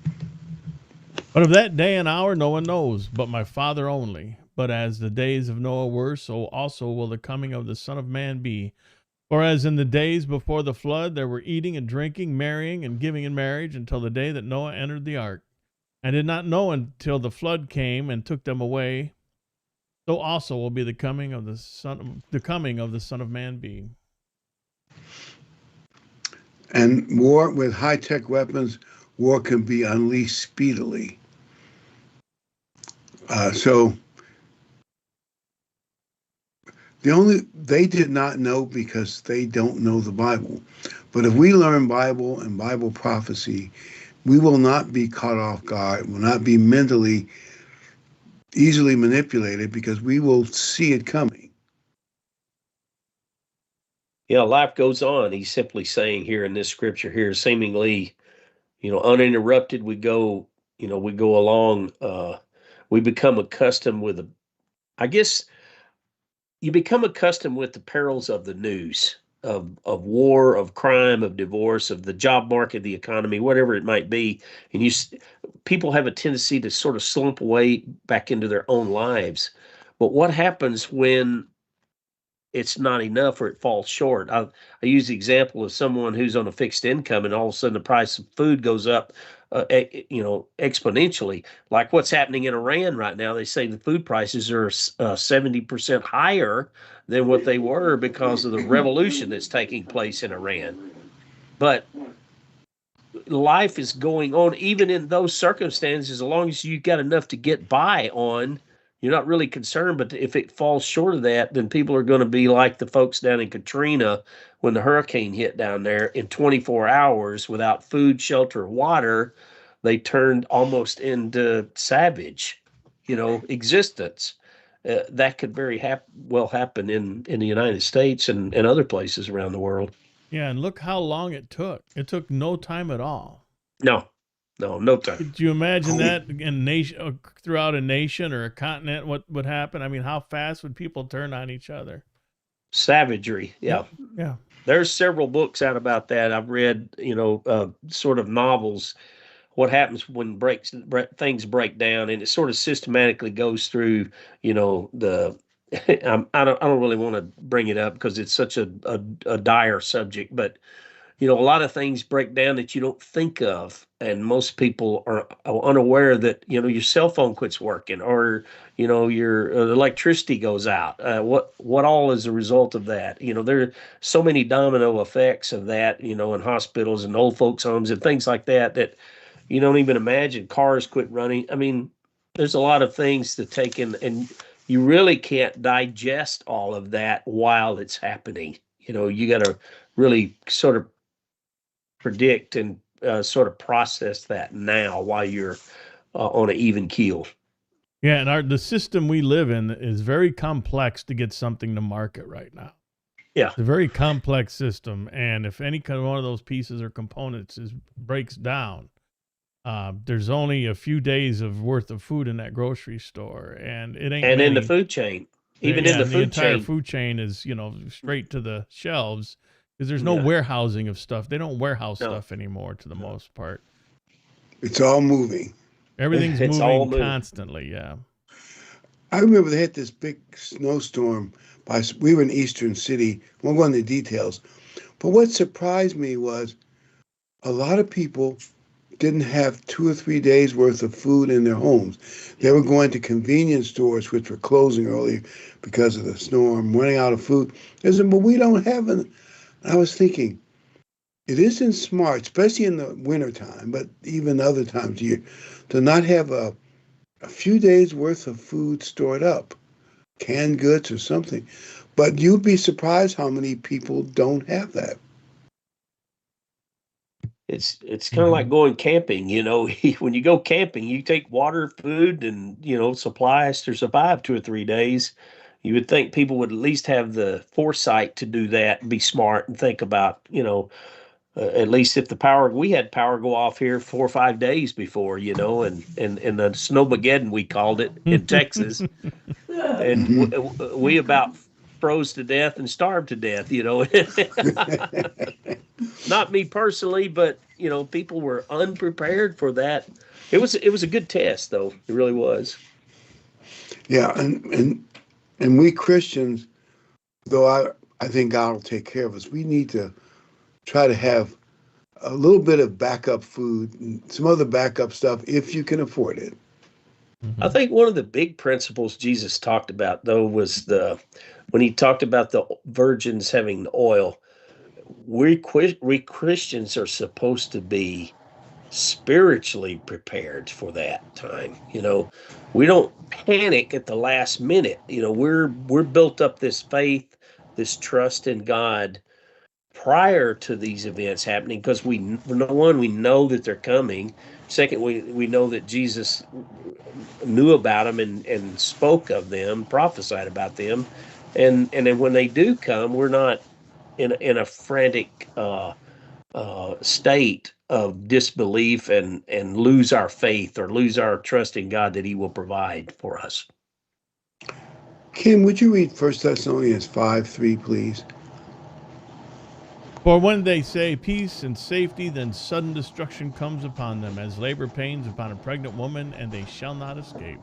But of that day and hour no one knows, but my Father only. But as the days of Noah were, so also will the coming of the Son of Man be. For as in the days before the flood, there were eating and drinking, marrying and giving in marriage, until the day that Noah entered the ark, and did not know until the flood came and took them away. So also will be the coming of the Son of Man be. And war with high-tech weapons, war can be unleashed speedily. So they did not know because they don't know the Bible. But if we learn Bible and Bible prophecy, we will not be caught off guard, will not be mentally easily manipulated because we will see it coming. Life goes on. He's simply saying here in this scripture here, seemingly, uninterrupted, we go along, we become accustomed with I guess you become accustomed with the perils of the news, of war, of crime, of divorce, of the job market, the economy, whatever it might be. And people have a tendency to sort of slump away back into their own lives. But what happens when it's not enough or it falls short? I use the example of someone who's on a fixed income and all of a sudden the price of food goes up, exponentially. Like what's happening in Iran right now. They say the food prices are 70% higher than what they were because of the revolution that's taking place in Iran. But life is going on even in those circumstances. As long as you got enough to get by on, you're not really concerned. But if it falls short of that, then people are going to be like the folks down in Katrina when the hurricane hit down there. In 24 hours without food, shelter, water, they turned almost into savage existence. that could very well happen in the United States and other places around the world. Yeah, and look how long it took. It took no time at all. No, no time. Could you imagine Oh, that in nation throughout a nation or a continent? What would happen? I mean, how fast would people turn on each other? Savagery. Yeah. Yep. Yeah. There's several books out about that. I've read, sort of novels. What happens when things break down, and it sort of systematically goes through, the. I don't really want to bring it up because it's such a dire subject, but a lot of things break down that you don't think of, and most people are unaware that your cell phone quits working, or your electricity goes out. What all is a result of that? There are so many domino effects of that, in hospitals and old folks homes and things like that, that you don't even imagine. Cars quit running. I mean, there's a lot of things to take in, and you really can't digest all of that while it's happening. You got to really sort of predict and sort of process that now while you're on an even keel. Yeah, and the system we live in is very complex to get something to market right now. Yeah. It's a very complex system, and if any kind of one of those pieces or components breaks down, there's only a few days of worth of food in that grocery store, and it ain't And many. in the food chain, even in Yeah, the and the food entire chain. food chain is straight to the shelves because there's no Yeah. warehousing of stuff. They don't warehouse No. stuff anymore to the most part. it's all moving. Everything's It's all moving moving. constantly. Yeah. I remember they had this big snowstorm. We were in Eastern City. Won't go into details. But what surprised me was a lot of people didn't have 2 or 3 days worth of food in their homes. They were going to convenience stores, which were closing early because of the storm, running out of food. They said, but we don't have it. I was thinking, it isn't smart, especially in the wintertime, but even other times of year, to not have a few days worth of food stored up, canned goods or something. But you'd be surprised how many people don't have that. It's kind of Hmm. like going camping. When you go camping, you take water, food, and supplies to survive 2 or 3 days. You would think people would at least have the foresight to do that and be smart and think about, at least if we had power go off here 4 or 5 days before, and the snowmageddon, we called it in Texas, and Mhm. we about froze to death and starved to death. Not me personally, but people were unprepared for that. It was a good test, though. It really was. Yeah, and we Christians, though I think God will take care of us. We need to try to have a little bit of backup food and some other backup stuff if you can afford it. I Hmm. think one of the big principles Jesus talked about, though, was when he talked about the virgins having the oil. We Christians are supposed to be spiritually prepared for that time. We don't panic at the last minute. We're built up this faith, this trust in God prior to these events happening, because number one, we know that they're coming. Second, we know that Jesus knew about them and spoke of them, prophesied about them, and then when they do come, we're not in a frantic state of disbelief and lose our faith or lose our trust in God that He will provide for us. Kim, would you read 1 Thessalonians 5:3, please? For when they say peace and safety, then sudden destruction comes upon them, as labor pains upon a pregnant woman, and they shall not escape.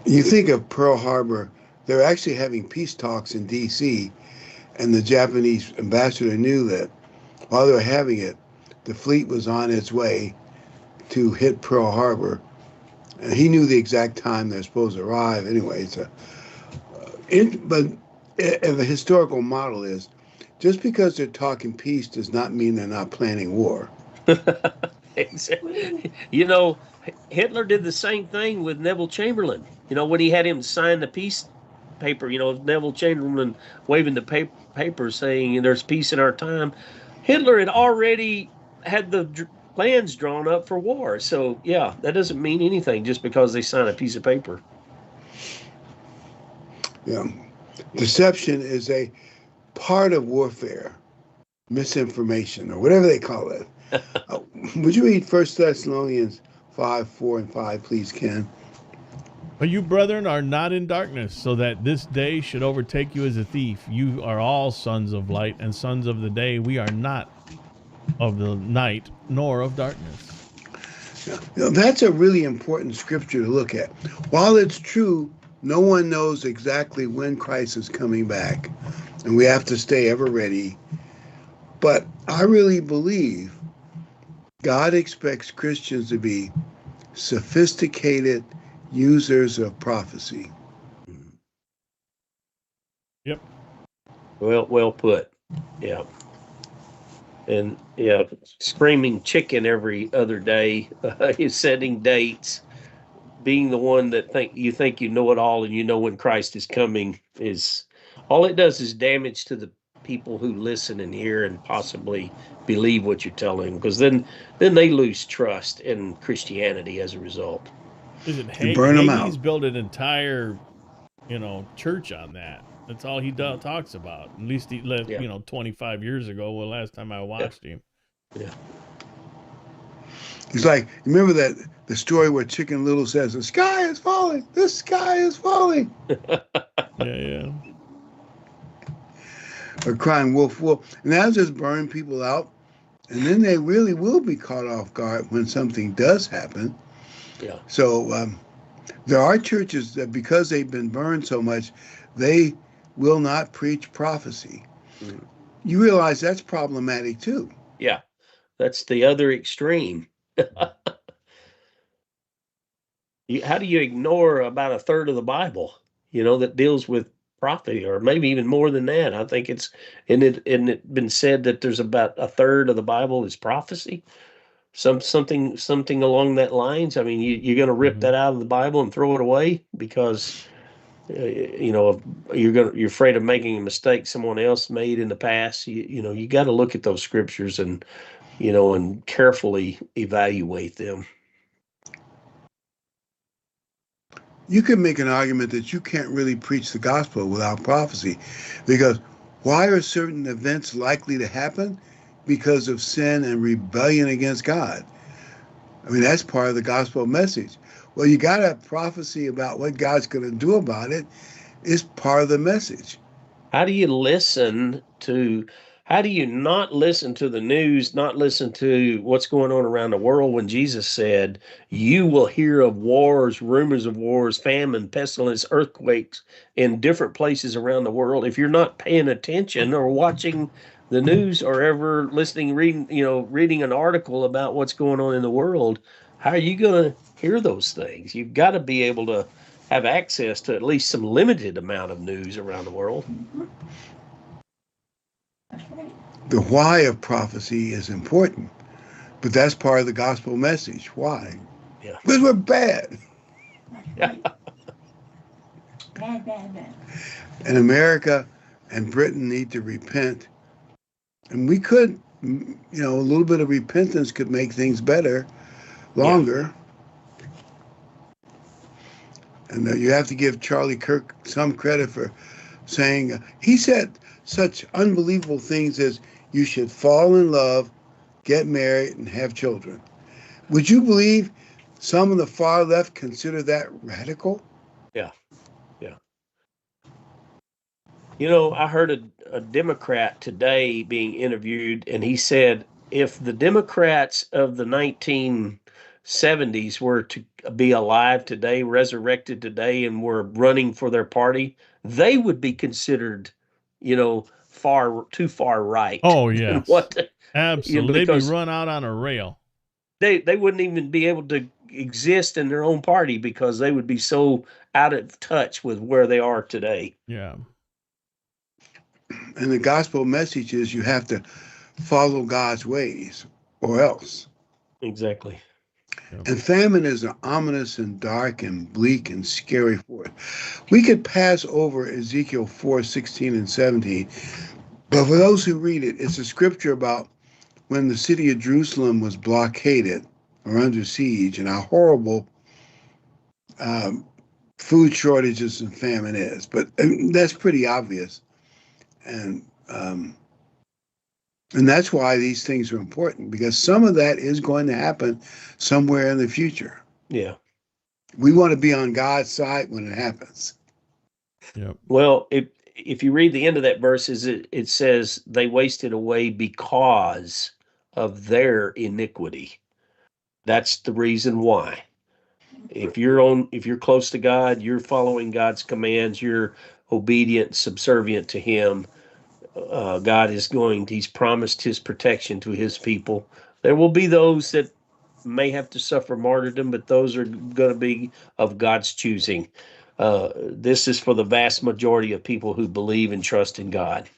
You think of Pearl Harbor, they're actually having peace talks in D.C., and the Japanese ambassador knew that while they were having it, the fleet was on its way to hit Pearl Harbor. And he knew the exact time they're supposed to arrive anyway. But the historical model is just because they're talking peace does not mean they're not planning war. you know, Hitler did the same thing with Neville Chamberlain. When he had him sign the peace paper, Neville Chamberlain waving the paper saying there's peace in our time. Hitler had already had the plans drawn up for war. So, yeah, that doesn't mean anything just because they sign a piece of paper. Yeah. Deception is a part of warfare, misinformation, or whatever they call it. Would you read 1 Thessalonians 5, 4, and 5, please, Ken? But you, brethren, are not in darkness, so that this day should overtake you as a thief. You are all sons of light and sons of the day. We are not of the night nor of darkness. That's a really important scripture to look at. While it's true, no one knows exactly when Christ is coming back, and we have to stay ever ready. But I really believe God expects Christians to be sophisticated users of prophecy. Yep. Well put. Yeah. And yeah, screaming chicken every other day, setting dates, being the one that think you know it all and you know when Christ is coming is all it does is damage to the people who listen and hear and possibly believe what you're telling, because then they lose trust in Christianity as a result. Is it And burn them Hagee's out. built an entire, church on that. That's all he talks about. At least he lived, Yeah. 25 years ago. Well, last time I watched him. Yeah. It's like, remember the story where Chicken Little says, the sky is falling, the sky is falling. Yeah. Or crying wolf, wolf. And that'll just burn people out. And then they really will be caught off guard when something does happen. Yeah. So there are churches that, because they've been burned so much, they will not preach prophecy. Mm. You realize that's problematic too. Yeah. That's the other extreme. How do you ignore about a third of the Bible, that deals with prophecy, or maybe even more than that? I think it's it been said that there's about a third of the Bible is prophecy, something along that lines. I mean, you're going to rip that out of the Bible and throw it away because you're afraid of making a mistake someone else made in the past. You got to look at those scriptures and and carefully evaluate them. You can make an argument that you can't really preach the gospel without prophecy, because why are certain events likely to happen? Because of sin and rebellion against God. I mean, that's part of the gospel message. Well, you got to have prophecy about what God's going to do about it. It's part of the message. How do you not listen to the news, not listen to what's going on around the world, when Jesus said, you will hear of wars, rumors of wars, famine, pestilence, earthquakes in different places around the world? If you're not paying attention or watching the news or ever reading an article about what's going on in the world, how are you going to hear those things? You've got to be able to have access to at least some limited amount of news around the world. The why of prophecy is important, but that's part of the gospel message. Why? Yeah. Because we're bad. Yeah. Bad. And America and Britain need to repent. And we could, a little bit of repentance could make things better, longer. Yeah. And you have to give Charlie Kirk some credit for saying, he said such unbelievable things as, you should fall in love, get married, and have children. Would you believe some of the far left consider that radical? Yeah. I heard a Democrat today being interviewed, and he said if the Democrats of the 1970s were to be alive today, resurrected today, and were running for their party, they would be considered, too far right. Oh, yes. Absolutely. They'd be run out on a rail. They wouldn't even be able to exist in their own party because they would be so out of touch with where they are today. Yeah. And the gospel message is you have to follow God's ways or else. Exactly. And famine is an ominous and dark and bleak and scary word. We could pass over Ezekiel 4:16 and 17, but for those who read it, it's a scripture about when the city of Jerusalem was blockaded or under siege, and how horrible food shortages and famine is. But that's pretty obvious, and and that's why these things are important, because some of that is going to happen somewhere in the future. Yeah. We want to be on God's side when it happens. Yep. Well, if you read the end of that verse, it says they wasted away because of their iniquity. That's the reason why. If you're close to God, you're following God's commands, you're obedient, subservient to Him. God is He's promised His protection to His people. There will be those that may have to suffer martyrdom, but those are going to be of God's choosing. This is for the vast majority of people who believe and trust in God.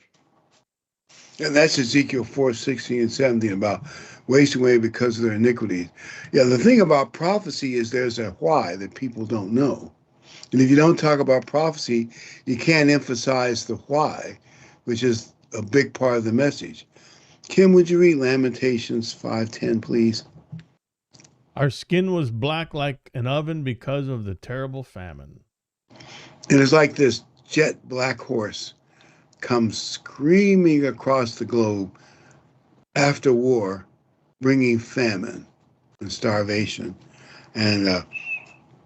And that's Ezekiel 4:16 and 17 about wasting away because of their iniquities. Yeah, the thing about prophecy is there's a why that people don't know. And if you don't talk about prophecy, you can't emphasize the why, which is a big part of the message. Kim, would you read Lamentations 5:10, please? Our skin was black like an oven because of the terrible famine. And it's like this jet black horse comes screaming across the globe after war, bringing famine and starvation. And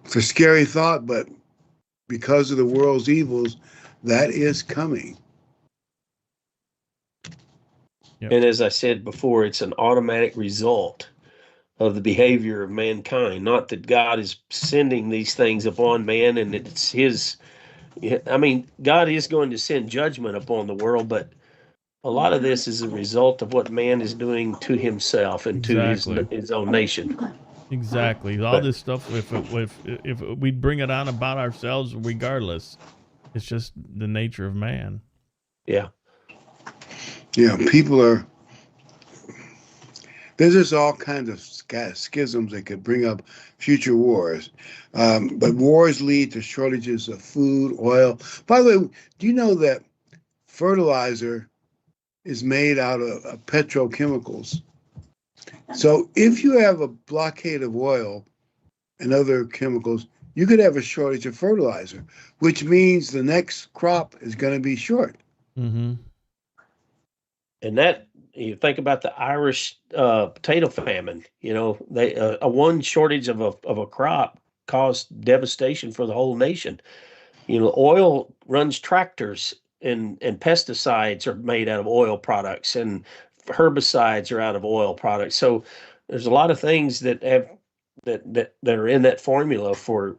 it's a scary thought, but because of the world's evils, that is coming. Yep. And as I said before, it's an automatic result of the behavior of mankind. Not that God is sending these things upon man and it's His. I mean, God is going to send judgment upon the world, but a lot of this is a result of what man is doing to himself and Exactly. to his own nation. Exactly. All this stuff, if we bring it on about ourselves, regardless, it's just the nature of man. Yeah. Yeah, people are. There's just all kinds of schisms that could bring up future wars. But wars lead to shortages of food, oil. By the way, do you know that fertilizer is made out of petrochemicals? So if you have a blockade of oil and other chemicals, you could have a shortage of fertilizer, which means the next crop is going to be short. Mm-hmm. And that, you think about the Irish potato famine. You know, they a one shortage of a crop caused devastation for the whole nation. You know, oil runs tractors, and pesticides are made out of oil products, and herbicides are out of oil products. So there's a lot of things that have that are in that formula for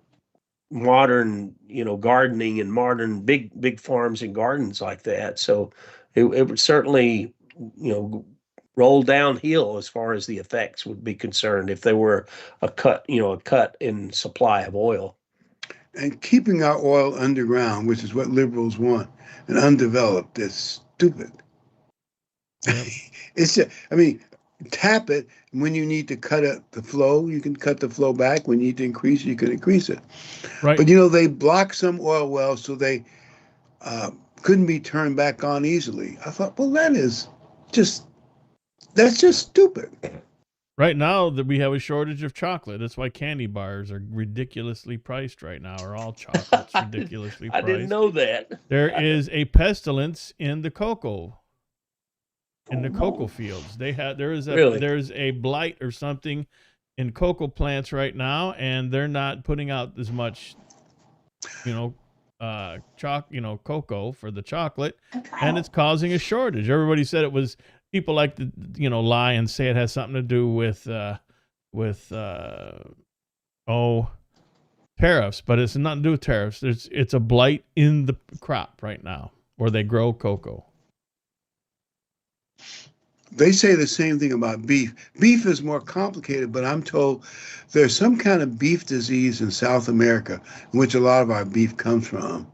modern, gardening and modern big farms and gardens like that. So it would certainly, roll downhill as far as the effects would be concerned if there were a cut in supply of oil. And keeping our oil underground, which is what liberals want, and undeveloped, is stupid. Yep. It's just, I mean, tap it. When you need to cut the flow, you can cut the flow back. When you need to increase it, you can increase it. Right. But they blocked some oil wells so they couldn't be turned back on easily. I thought, well, that's just stupid. Right now that we have a shortage of chocolate. That's why candy bars are ridiculously priced right now, or all chocolates ridiculously priced. I didn't know that. There is a pestilence in the cocoa fields. There's a blight or something in cocoa plants right now, and they're not putting out as much, cocoa for the chocolate, and it's causing a shortage. Everybody said it was, people like to, lie and say it has something to do with tariffs, but it's nothing to do with tariffs. It's a blight in the crop right now where they grow cocoa. They say the same thing about beef. Beef is more complicated, but I'm told there's some kind of beef disease in South America, in which a lot of our beef comes from,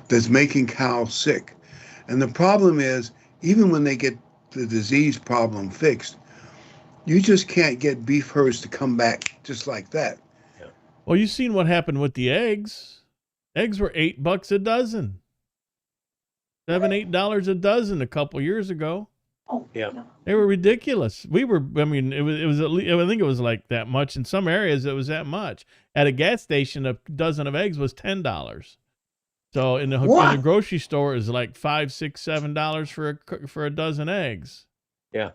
that's making cows sick. And the problem is, even when they get the disease problem fixed, you just can't get beef herds to come back just like that. Yeah. Well, you've seen what happened with the eggs. Eggs were $8 a dozen. $7, $8 a dozen a couple years ago. Yeah. They were ridiculous. We were, I mean, it was at least, I think it was like that much. In some areas, it was that much. At a gas station, a dozen of eggs was $10. So in the grocery store, is like $5, $6, $7 for a dozen eggs. Yeah.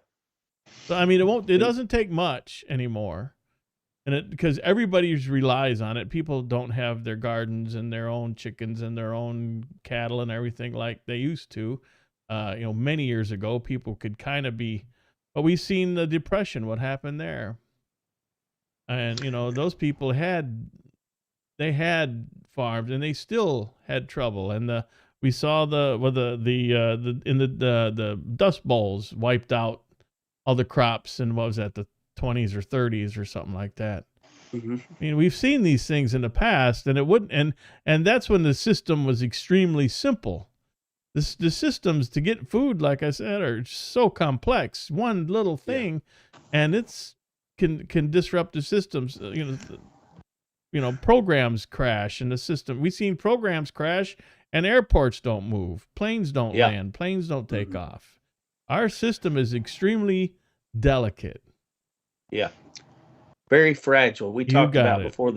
So I mean, it doesn't take much anymore, and because everybody relies on it. People don't have their gardens and their own chickens and their own cattle and everything like they used to. Many years ago, people could kind of be, but we've seen the Depression, what happened there. And, those people had farms and they still had trouble. And we saw the Dust Bowls wiped out all the crops in, what was that, the 20s or 30s or something like that. Mm-hmm. I mean, we've seen these things in the past, and it wouldn't, and that's when the system was extremely simple. The systems to get food, like I said, are so complex. One little thing, and it's can disrupt the systems. Programs crash in the system. We've seen programs crash, and airports don't move, planes don't land, planes don't take off. Our system is extremely delicate. Yeah, very fragile. We talked about before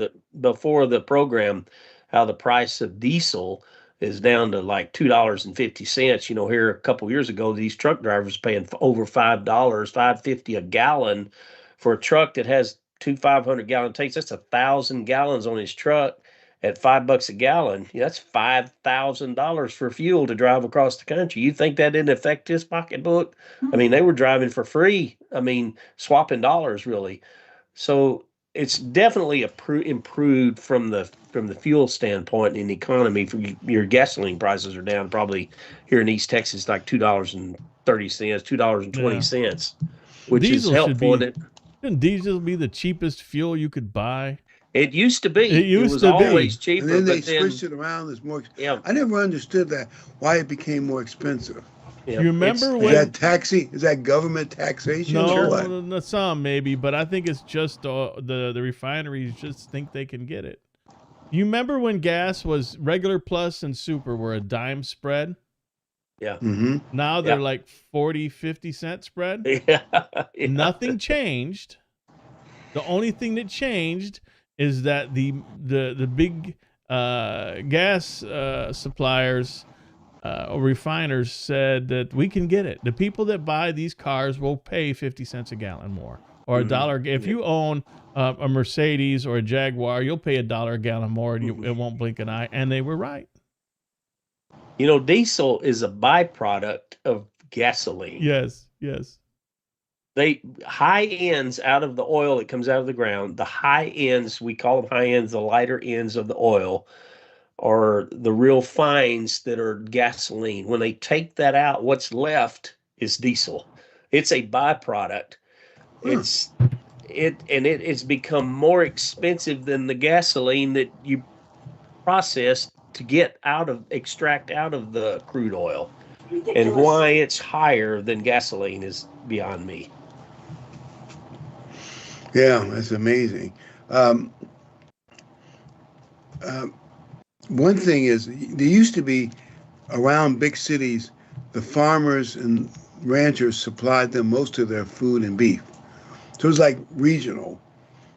the program how the price of diesel is down to like $2.50. Here a couple years ago, these truck drivers paying over $5, $5.50 a gallon for a truck that has two 500-gallon tanks. That's 1,000 gallons on his truck at $5 a gallon. That's $5,000 for fuel to drive across the country. You think that didn't affect his pocketbook? I mean, they were driving for free. I mean, swapping dollars really. So it's definitely improved from the fuel standpoint in the economy. For your gasoline prices are down probably here in East Texas like $2.30, $2.20, which diesel is helpful. Shouldn't diesel be the cheapest fuel you could buy? It used to be. It was always cheaper. And then they switched it around. It's more. Yeah. I never understood that. Why it became more expensive. Yeah. You remember when? Is that government taxation? No, some maybe, but I think it's just the refineries just think they can get it. You remember when gas was regular plus and super were a dime spread? Yeah. Mm-hmm. Now they're like 40, 50 cent spread. Yeah. Nothing changed. The only thing that changed is that the big gas suppliers or refiners said that we can get it. The people that buy these cars will pay 50 cents a gallon more, or $1. If you own a Mercedes or a Jaguar, you'll pay $1 a gallon more, and it won't blink an eye. And they were right. Diesel is a byproduct of gasoline. Yes. High ends out of the oil that comes out of the ground, the high ends, we call them high ends, the lighter ends of the oil, are the real fines that are gasoline. When they take that out, what's left is diesel. It's a byproduct. It's become more expensive than the gasoline that you process to extract out of the crude oil. Ridiculous. And why it's higher than gasoline is beyond me. Yeah, that's amazing. One thing is, there used to be around big cities, the farmers and ranchers supplied them most of their food and beef. So it was like regional.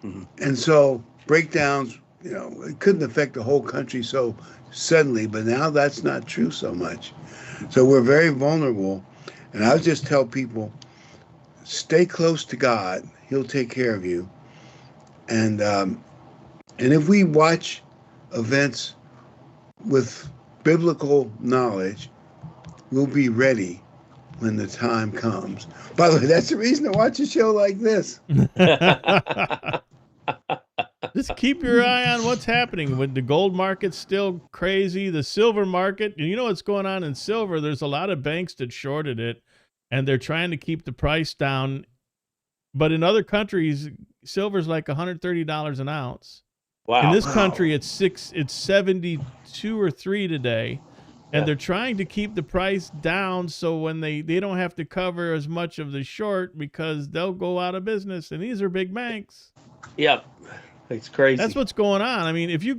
Mm-hmm. And so breakdowns, it couldn't affect the whole country so suddenly, but now that's not true so much. So we're very vulnerable. And I would just tell people, stay close to God. He'll take care of you. And if we watch events with biblical knowledge, we'll be ready when the time comes. By the way, that's the reason to watch a show like this. Just keep your eye on what's happening. When the gold market's still crazy, the silver market, you know what's going on in silver. There's a lot of banks that shorted it, and they're trying to keep the price down. But in other countries, silver's like $130 an ounce. Wow. In this country, it's 72 or 3 today, and they're trying to keep the price down so when they don't have to cover as much of the short because they'll go out of business. And these are big banks. Yep. It's crazy. That's what's going on. I mean, if you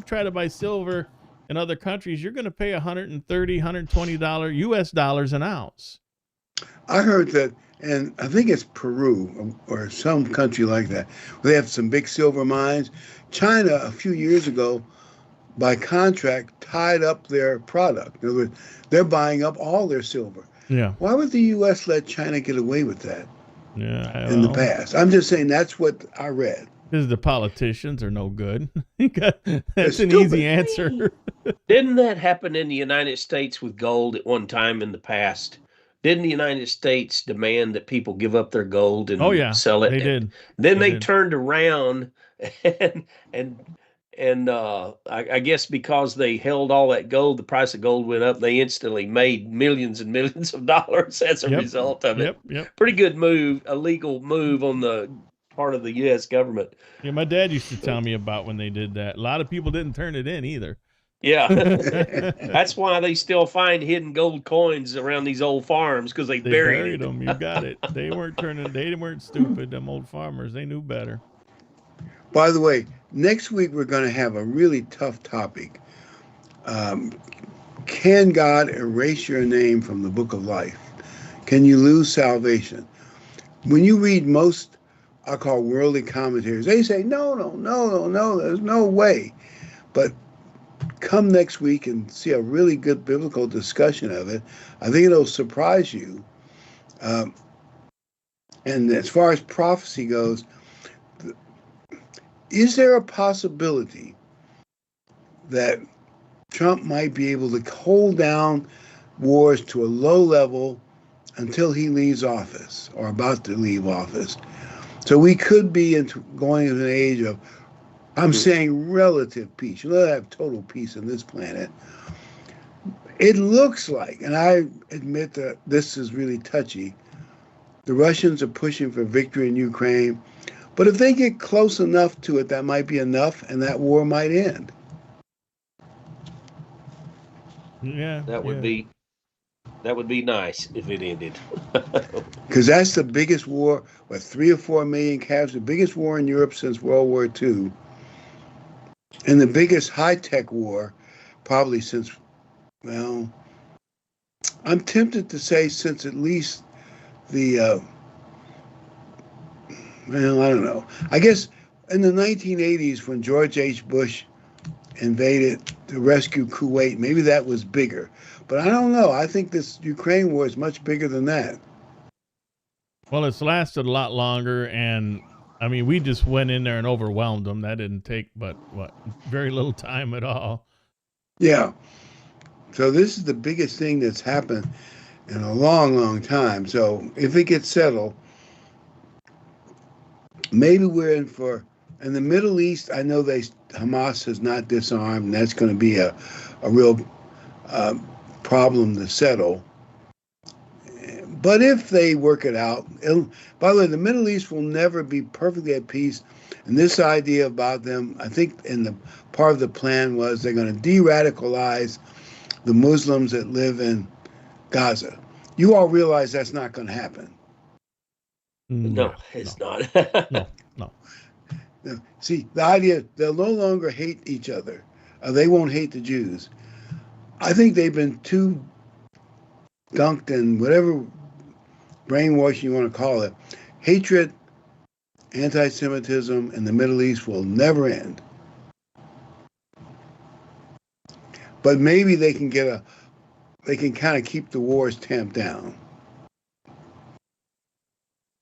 try to buy silver in other countries, you're going to pay $130, $120 US dollars an ounce. I heard that, and I think it's Peru or some country like that. They have some big silver mines. China, a few years ago, by contract, tied up their product. In other words, they're buying up all their silver. Yeah. Why would the U.S. let China get away with that Yeah. in the Well, past? I'm just saying that's what I read. because the politicians are no good. They're That's an easy stupid. answer. Didn't that happen in the United States with gold at one time in the past? Didn't the United States demand that people give up their gold Oh and yeah, sell they it? did. Then They they did. turned around and and I guess because they held all that gold, the price of gold went up. They instantly made millions and millions of dollars as a Yep. result of it. Yep. Pretty good move, a legal move on the part of the U.S. government. Yeah, my dad used to tell me about when they did that. A lot of people didn't turn it in either. Yeah. That's why they still find hidden gold coins around these old farms because they They buried buried it. them. You got it. They weren't turning. They weren't stupid. Them old farmers. They knew better. By the way, next week we're going to have a really tough topic. Um, can God erase your name from the book of life? Can you lose salvation? When you read most, I call worldly commentators, they say, no, no, no, no, no, there's no way. But come next week and see a really good biblical discussion of it. I think it'll surprise you. Um, and as far as prophecy goes, is there a possibility that Trump might be able to hold down wars to a low level until he leaves office or about to leave office? So we could be going into an age of, I'm saying, relative peace. You don't have total peace on this planet. It looks like, and I admit that this is really touchy, the Russians are pushing for victory in Ukraine. But if they get close enough to it, that might be enough, and that war might end. Yeah. That would Yeah. be that would be nice if it ended. Because that's the biggest war, with 3 or 4 million casualties, the biggest war in Europe since World War II, and the biggest high-tech war probably since, well, I'm tempted to say since at least the, well, I don't know. I guess in the 1980s when George H. Bush invaded to rescue Kuwait, maybe that was bigger. But I don't know. I think this Ukraine war is much bigger than that. Well, it's lasted a lot longer, and I mean, we just went in there and overwhelmed them. That didn't take but what very little time at all. Yeah. So this is the biggest thing that's happened in a long, long time. So if it gets settled, maybe we're in for. In the Middle East, I know Hamas has not disarmed, and that's going to be a real uh, problem to settle. But if they work it out, by the way, the Middle East will never be perfectly at peace. And this idea about them, I think, in the part of the plan was they're going to de-radicalize the Muslims that live in Gaza. You all realize that's not going to happen. No, Yeah, it's no, not. no, no. See, the idea they'll no longer hate each other. They won't hate the Jews. I think they've been too dunked in whatever brainwashing you want to call it. Hatred, anti-Semitism in the Middle East will never end. But maybe they can kind of keep the wars tamped down.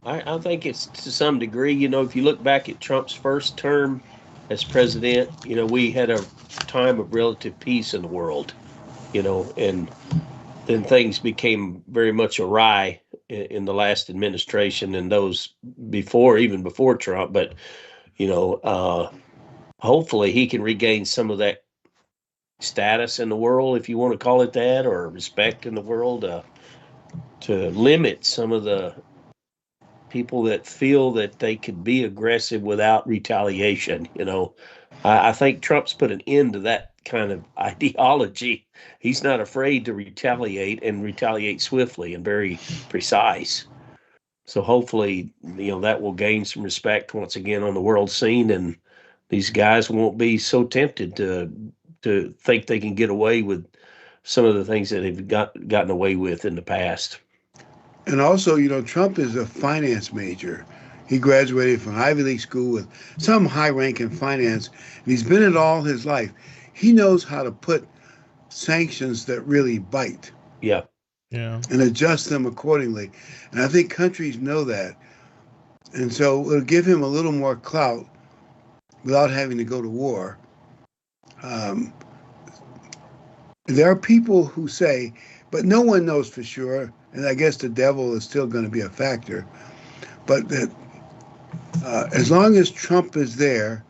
I think it's to some degree, if you look back at Trump's first term as president, we had a time of relative peace in the world, and then things became very much awry in the last administration and those even before Trump. But, hopefully he can regain some of that status in the world, if you want to call it that, or respect in the world, to limit some of the people that feel that they could be aggressive without retaliation. I think Trump's put an end to that kind of ideology. He's not afraid to retaliate and retaliate swiftly and very precise. So hopefully, that will gain some respect once again on the world scene, and these guys won't be so tempted to think they can get away with some of the things that they've gotten away with in the past. And also, Trump is a finance major. He graduated from Ivy League school with some high rank in finance, and he's been it all his life. He knows how to put sanctions that really bite Yeah. Yeah. and adjust them accordingly. And I think countries know that. And so it'll give him a little more clout without having to go to war. Um, there are people who say, but no one knows for sure, and I guess the devil is still going to be a factor, but that as long as Trump is there,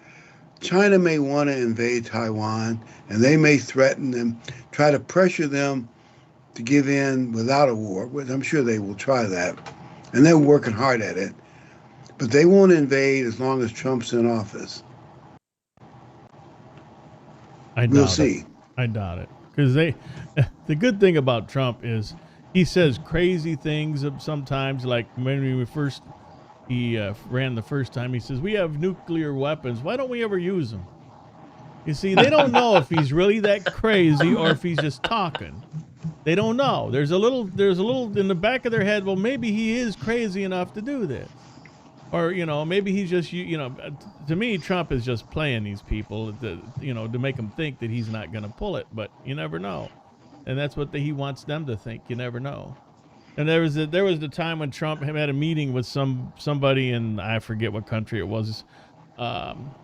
China may want to invade Taiwan, and they may threaten them, try to pressure them to give in without a war, which I'm sure they will try that. And they're working hard at it. But they won't invade as long as Trump's in office. We'll see. I doubt it. Because the good thing about Trump is he says crazy things sometimes. Like when he ran the first time, he says, we have nuclear weapons. Why don't we ever use them? You see, they don't know if he's really that crazy or if he's just talking. They don't know. There's a little in the back of their head, well, maybe he is crazy enough to do this. Or, maybe he's just, to me, Trump is just playing these people, to make them think that he's not going to pull it. But you never know. And that's what he wants them to think. You never know. And there was the time when Trump had a meeting with somebody in, I forget what country it was.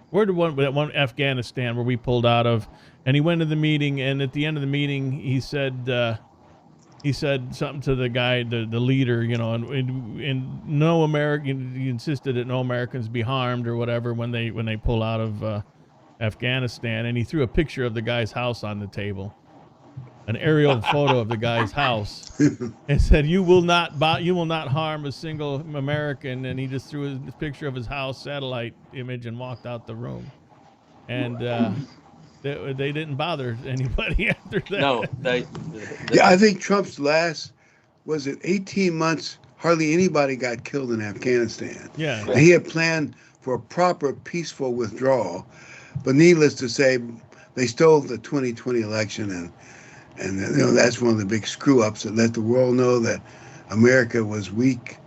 Where did one Afghanistan, where we pulled out of. And he went to the meeting. And at the end of the meeting, he said something to the guy, the leader, and no American. He insisted that no Americans be harmed or whatever when they pull out of Afghanistan. And he threw a picture of the guy's house on the table, an aerial photo of the guy's house, and said, "You will not harm a single American." And he just threw his picture of his house, satellite image, and walked out the room. And they didn't bother anybody after that. No, Yeah, I think Trump's last, was it 18 months, hardly anybody got killed in Afghanistan. Yeah. And he had planned for a proper peaceful withdrawal. But needless to say, they stole the 2020 election, and that's one of the big screw-ups that let the world know that America was weak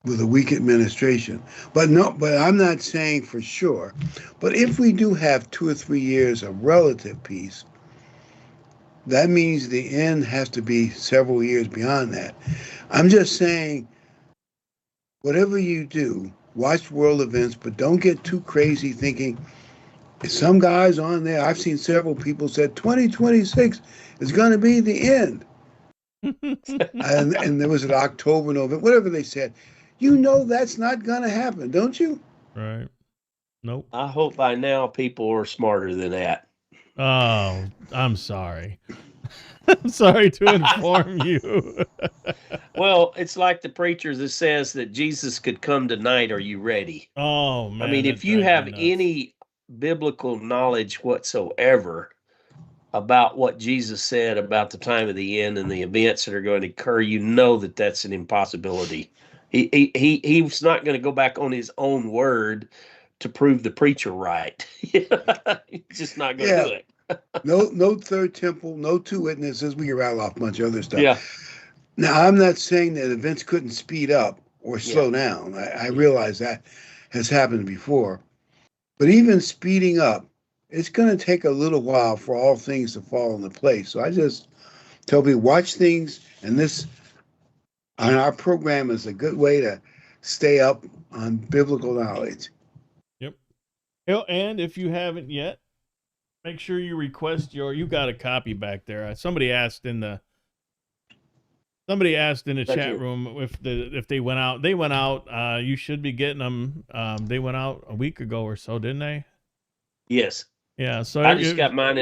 with a weak administration. But I'm not saying for sure. But if we do have 2 or 3 years of relative peace, that means the end has to be several years beyond that. I'm just saying, whatever you do, watch world events, but don't get too crazy thinking. Some guys on there, I've seen several people said 2026 is going to be the end. and there was an October, November, whatever they said. That's not going to happen, don't you? Right. Nope. I hope by now people are smarter than that. Oh, I'm sorry. I'm sorry to inform you. Well, it's like the preacher that says that Jesus could come tonight. Are you ready? Oh, man. I mean, if you have any biblical knowledge whatsoever about what Jesus said about the time of the end and the events that are going to occur, that's an impossibility. He's not going to go back on his own word to prove the preacher right. He's just not going to do it. No third temple, no 2 witnesses. We can rattle off a bunch of other stuff. Yeah. Now, I'm not saying that events couldn't speed up or slow down. I realize that has happened before. But even speeding up, it's going to take a little while for all things to fall into place. So I just tell people, watch things, and this on our program is a good way to stay up on biblical knowledge. Yep. And if you haven't yet, make sure you request you got a copy back there. Somebody asked in the chat room if they went out. They went out. You should be getting them. They went out a week ago or so, didn't they? Yes. Yeah. So I just got mine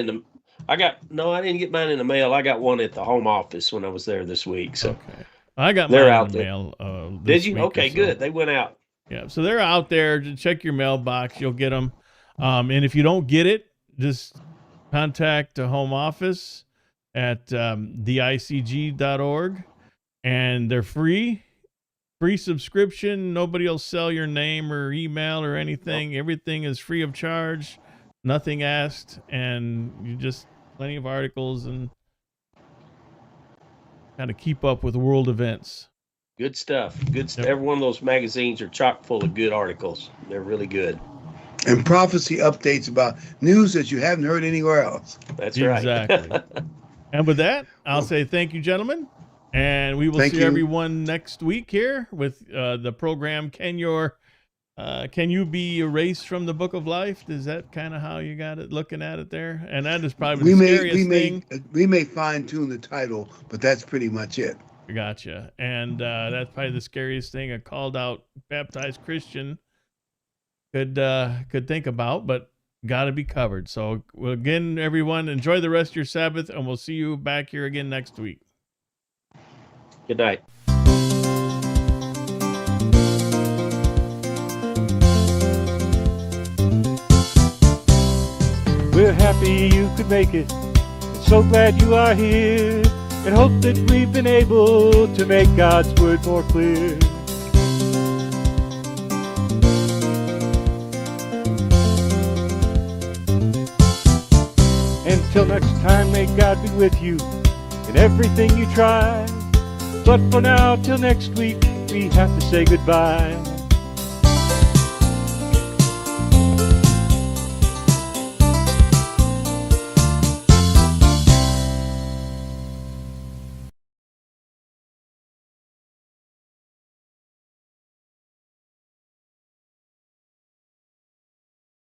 I didn't get mine in the mail. I got one at the home office when I was there this week. So okay. I got they're mine out in the there. mail. Did you? Okay, good. They went out. Yeah. So they're out there. Check your mailbox. You'll get them. And if you don't get it, just contact the home office at theicg.org, and they're free subscription. Nobody will sell your name or email or anything. Nope. Everything is free of charge, nothing asked, and you just plenty of articles and kind of keep up with world events. Good stuff. Good stuff. Yep. Every one of those magazines are chock full of good articles. They're really good. And prophecy updates about news that you haven't heard anywhere else. That's Exactly. right. And with that, I'll say thank you, gentlemen. And we will Thank see you. everyone next week here with the program. Can you be erased from the book of life? Is that kind of how you got it, looking at it there? And that is probably the scariest thing. We may fine tune the title, but that's pretty much it. Gotcha. And that's probably the scariest thing a called out baptized Christian could think about, but got to be covered. So again, everyone, enjoy the rest of your Sabbath, and we'll see you back here again next week. Good night. We're happy you could make it, and so glad you are here, and hope that we've been able to make God's word more clear. Until next time, may God be with you in everything you try. But for now, till next week, we have to say goodbye.